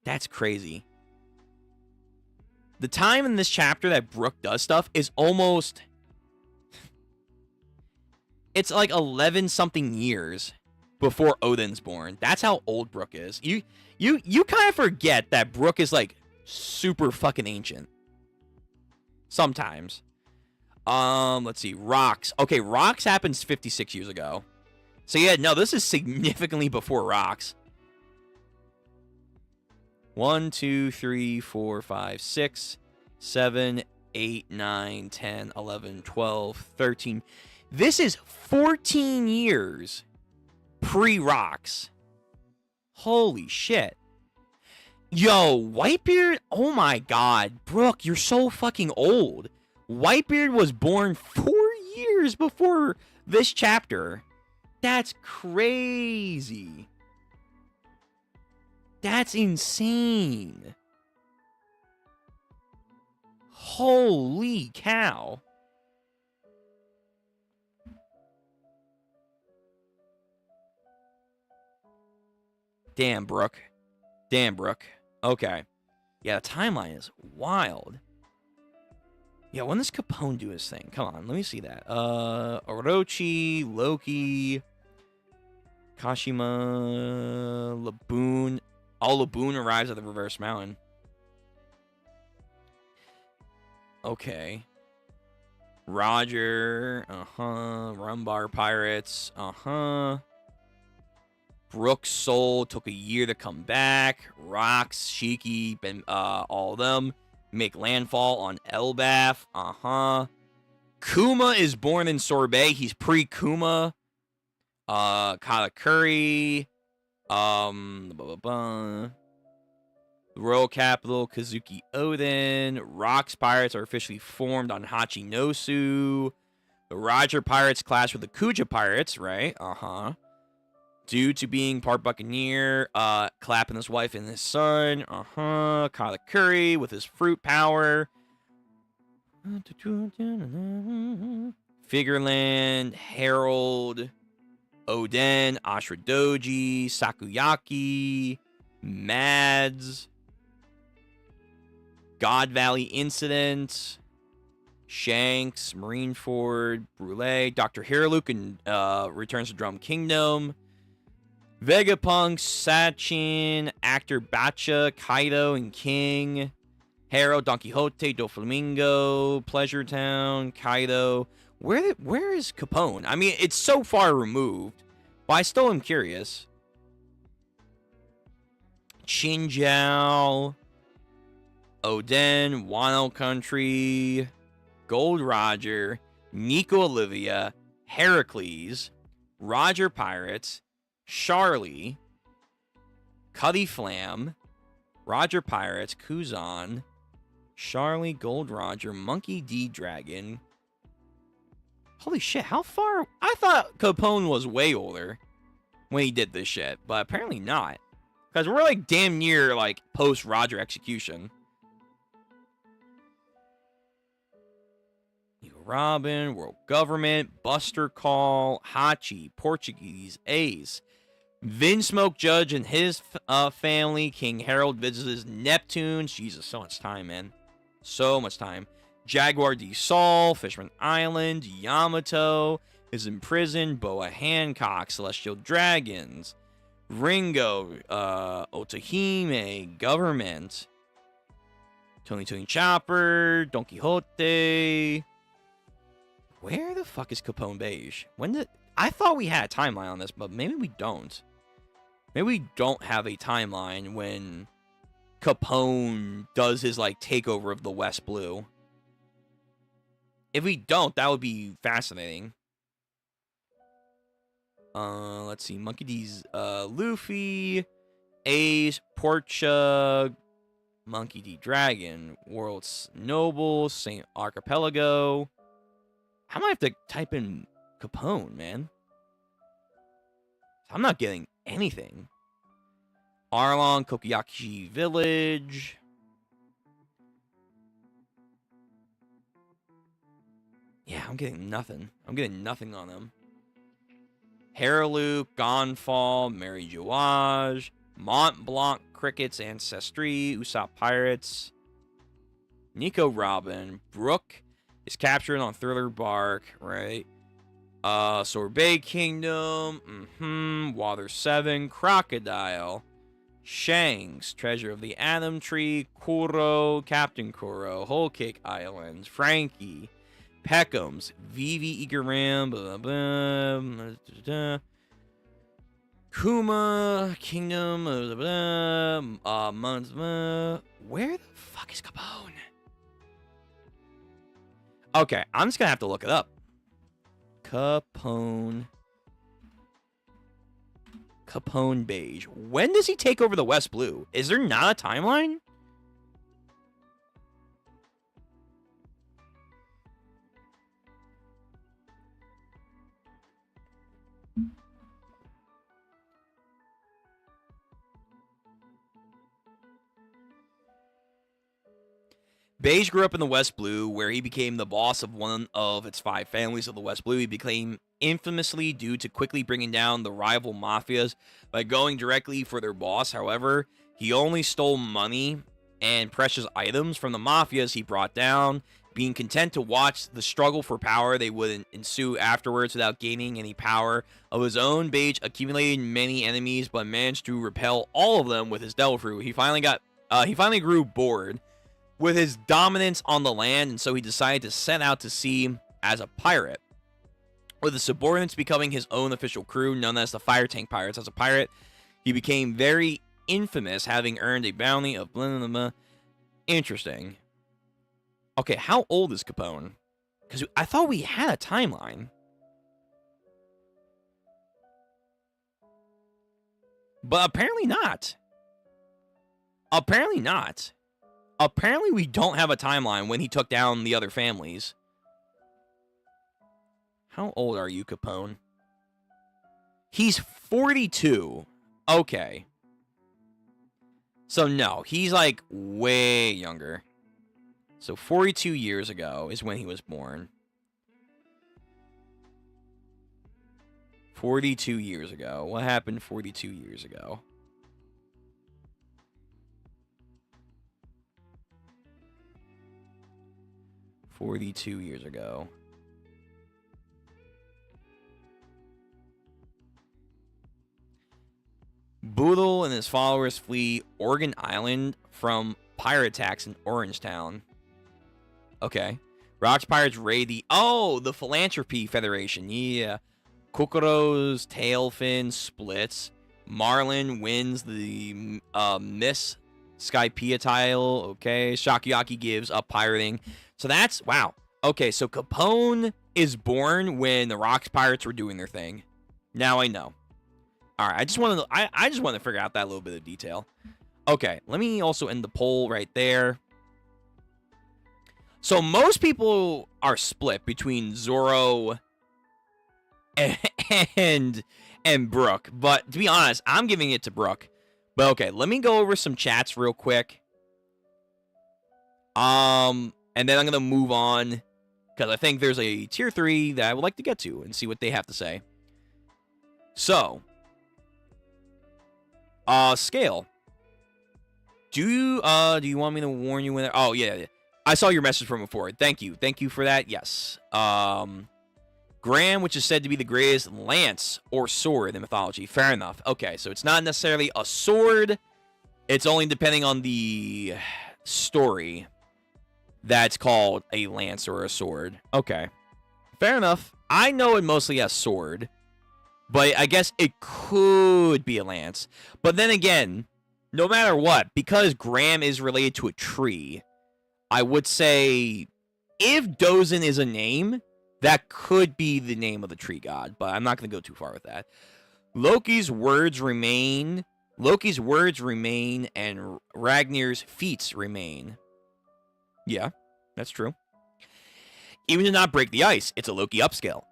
That's crazy. The time in this chapter that Brook does stuff is almost... It's like 11-something years before Odin's born. That's how old Brook is. You kind of forget that Brook is, like, super fucking ancient. Sometimes. Let's see. Rocks. Okay, Rocks happens 56 years ago. So, yeah, no, this is significantly before Rocks. 1, 2, 3, 4, 5, 6, 7, 8, 9, 10, 11, 12, 13. This is 14 years pre-Rocks. Holy shit. Yo, Whitebeard? Oh my god. Brook, you're so fucking old. Whitebeard was born 4 years before this chapter. That's crazy. That's insane. Holy cow. Damn, Brook. Okay. Yeah, the timeline is wild. Yeah, when does Capone do his thing? Come on, let me see that. Orochi, Loki, Kashima, Laboon. Oh, Laboon arrives at the Reverse Mountain. Okay. Roger. Rumbar Pirates. Brooks sold. Took a year to come back. Rocks, Shiki, all of them make landfall on Elbaf. Kuma is born in Sorbet. He's pre-Kuma. Katakuri. The Royal Capital, Kazuki Oden. Rocks Pirates are officially formed on Hachinosu. The Roger Pirates clash with the Kuja Pirates, right? Due to being part Buccaneer, clapping his wife and his son. Katakuri with his fruit power. Figureland, Herald, Oden, Ashra Doji, Sakuyaki, Mads, God Valley Incident, Shanks, Marineford, Brule, Dr. Hiraluk and returns to Drum Kingdom, Vegapunk, Sachin, Actor Bacha, Kaido and King, Harrow, Don Quixote, Doflamingo, Pleasure Town, Kaido. Where is Capone? I mean, it's so far removed, but I still am curious. Chinjiao, Oden, Wano Country, Gold Roger, Nico Olivia, Heracles, Roger Pirates, Charlie, Cuddy Flam, Roger Pirates, Kuzan, Charlie, Gold Roger, Monkey D Dragon. Holy shit, how far? I thought Capone was way older when he did this shit, but apparently not. Because we're like damn near like post Roger execution. Robin, World Government, Buster Call, Hachi, Portuguese, Ace, Vinsmoke Judge and his family, King Harold visits Neptune. Jesus, so much time, man. So much time. Jaguar D. Sol, Fishman Island, Yamato is imprisoned, Boa Hancock, Celestial Dragons, Ringo, Otahime, Government, Tony Chopper, Don Quixote. Where the fuck is Capone Beige? I thought we had a timeline on this, but maybe we don't. Maybe we don't have a timeline when Capone does his like takeover of the West Blue. If we don't, that would be fascinating. Let's see. Monkey D's Luffy, Ace, Portia, Monkey D Dragon, World's Noble, Saint Archipelago. I might have to type in Capone, man. I'm not getting anything. Arlong, Kokoyashi Village. Yeah, I'm getting nothing. I'm getting nothing on them. Haraluk, Gonfall, Mary Jouage, Mont Blanc Crickets Ancestry, Usopp Pirates, Nico Robin, Brook is captured on Thriller Bark, right? Sorbet Kingdom, Water 7, Crocodile, Shanks, Treasure of the Atom Tree, Kuro, Captain Kuro, Whole Cake Islands, Frankie, Peckham's, Vivi Igaram, blah, blah, blah, Kuma, Kingdom, blah, blah, where the fuck is Capone? Okay, I'm just gonna have to look it up. Capone Beige. When does he take over the West Blue? Is there not a timeline? Beige grew up in the West Blue, where he became the boss of one of its 5 families of the West Blue. He became infamously due to quickly bringing down the rival mafias by going directly for their boss. However, he only stole money and precious items from the mafias he brought down, being content to watch the struggle for power they would ensue afterwards without gaining any power of his own. Beige accumulated many enemies, but managed to repel all of them with his devil fruit. He finally grew bored with his dominance on the land, and so he decided to set out to sea as a pirate, with his subordinates becoming his own official crew, known as the Fire Tank Pirates. As a pirate, he became very infamous, having earned a bounty of blah, blah, blah. Interesting. Okay, how old is Capone? Because I thought we had a timeline. But apparently not. Apparently not. Apparently we don't have a timeline when he took down the other families. How old are you, Capone? He's 42. Okay. So no, he's like way younger. So 42 years ago is when he was born. 42 years ago. What happened 42 years ago? "42 years ago. Boodle and his followers flee Oregon Island from pirate attacks in Orangetown. Okay. Rocks Pirates raid the Philanthropy Federation. Yeah. Kokoro's tail fin splits. Marlin wins the Miss Skypea title. Okay. Shakyaki gives up pirating. So that's, wow. Okay, so Capone is born when the Rocks Pirates were doing their thing. Now I know. All right, I just want to figure out that little bit of detail. Okay, let me also end the poll right there. So most people are split between Zoro and Brook, but to be honest, I'm giving it to Brook. But okay, let me go over some chats real quick. And then I'm gonna move on because I think there's a tier 3 that I would like to get to and see what they have to say. So. Scale. Do you want me to warn you when? Oh yeah. I saw your message from before. Thank you for that. Yes. Graham, which is said to be the greatest lance or sword in mythology. Fair enough. Okay, so it's not necessarily a sword. It's only depending on the story that's called a lance or a sword. Okay. Fair enough. I know it mostly as sword. But I guess it could be a lance. But then again, no matter what, because Graham is related to a tree, I would say if Dozin is a name, that could be the name of the tree god. But I'm not going to go too far with that. Loki's words remain, and Ragnar's feats remain. Yeah, that's true. Even to not break the ice, it's a Loki upscale.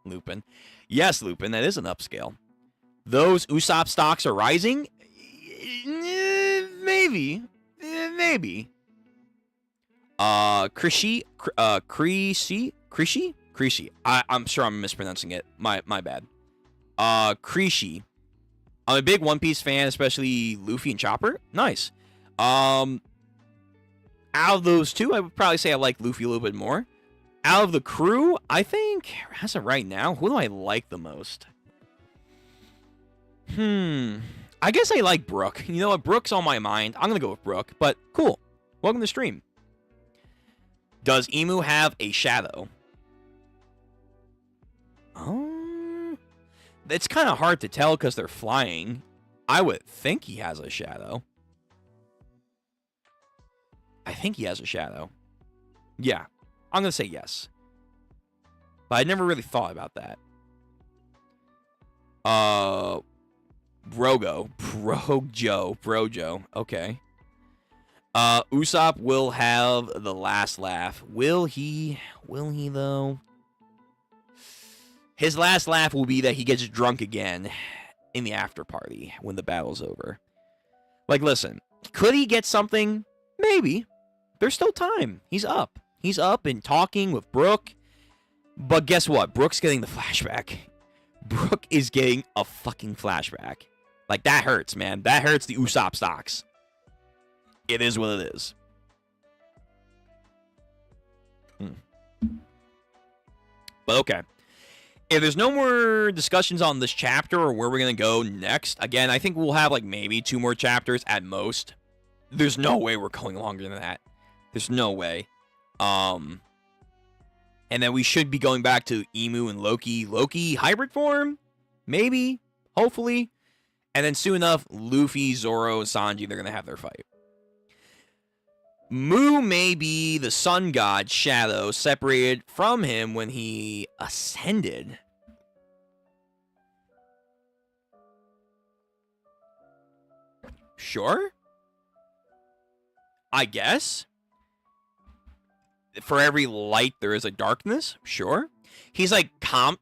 Lupin. Yes, Lupin, that is an upscale. Those Usopp stocks are rising? Maybe. Maybe. Krishi? I'm sure I'm mispronouncing it. My bad. Krishi. I'm a big One Piece fan, especially Luffy and Chopper. Nice. Out of those two, I would probably say I like Luffy a little bit more. Out of the crew, I think, as of right now, who do I like the most? I guess I like Brook. You know what? Brook's on my mind. I'm going to go with Brook, but cool. Welcome to the stream. Does Emu have a shadow? It's kind of hard to tell because they're flying. I would think he has a shadow. I think he has a shadow. Yeah. I'm going to say yes. But I never really thought about that. Brojo. Okay. Usopp will have the last laugh. Will he? Will he, though? His last laugh will be that he gets drunk again in the after party when the battle's over. Like, listen. Could he get something? Maybe. There's still time. He's up. He's up and talking with Brook. But guess what? Brook's getting the flashback. Brook is getting a fucking flashback. Like, that hurts, man. That hurts the Usopp stocks. It is what it is. But okay. If there's no more discussions on this chapter or where we're going to go next, again, I think we'll have like maybe 2 more chapters at most. there's no way we're going longer than that. There's no way. And then we should be going back to Emu and Loki. Loki hybrid form? Maybe. Hopefully. And then soon enough, Luffy, Zoro, Sanji, they're going to have their fight. Mu may be the sun god Shadow separated from him when he ascended. Sure. I guess. For every light, there is a darkness. Sure. He's like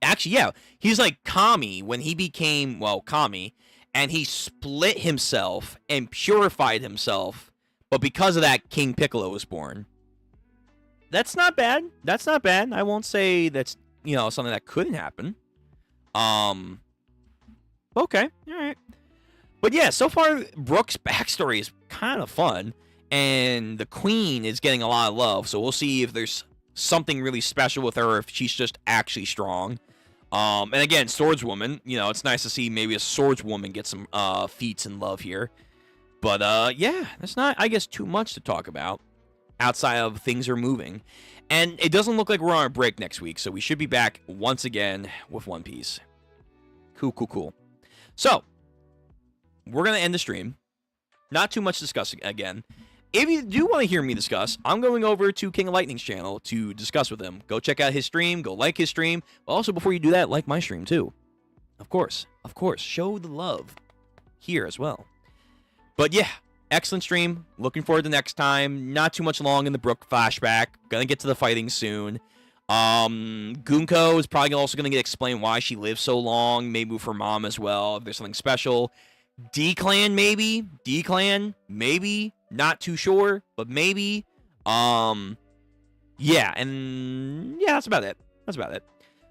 Actually, yeah. He's like Kami when he became, well, Kami. And he split himself and purified himself. But because of that, King Piccolo was born. That's not bad. That's not bad. I won't say that's, something that couldn't happen. Okay. All right. But yeah, so far, Brook's backstory is kind of fun. And the Queen is getting a lot of love. So we'll see if there's something really special with her, if she's just actually strong. And again, Swordswoman. It's nice to see maybe a Swordswoman get some feats and love here. But, yeah, that's not, I guess, too much to talk about outside of things are moving. And it doesn't look like we're on a break next week, so we should be back once again with One Piece. Cool. So, we're going to end the stream. Not too much discussing again. If you do want to hear me discuss, I'm going over to King of Lightning's channel to discuss with him. Go check out his stream. Go like his stream. But also, before you do that, like my stream, too. Of course. Show the love here as well. But yeah, excellent stream. Looking forward to next time. Not too much long in the Brook flashback. Gonna get to the fighting soon. Gunko is probably also gonna get explained why she lived so long. Maybe with her mom as well, if there's something special. D-Clan, maybe. D-Clan, maybe. Not too sure, but maybe. Yeah, and yeah, that's about it.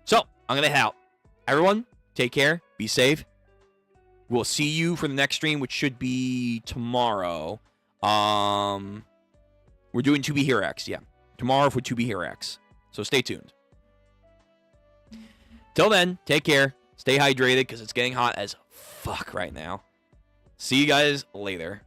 So, I'm gonna head out. Everyone, take care. Be safe. We'll see you for the next stream, which should be tomorrow. We're doing 2B Hero X, yeah. Tomorrow for 2B Hero X. So stay tuned. Till then, take care. Stay hydrated, because it's getting hot as fuck right now. See you guys later.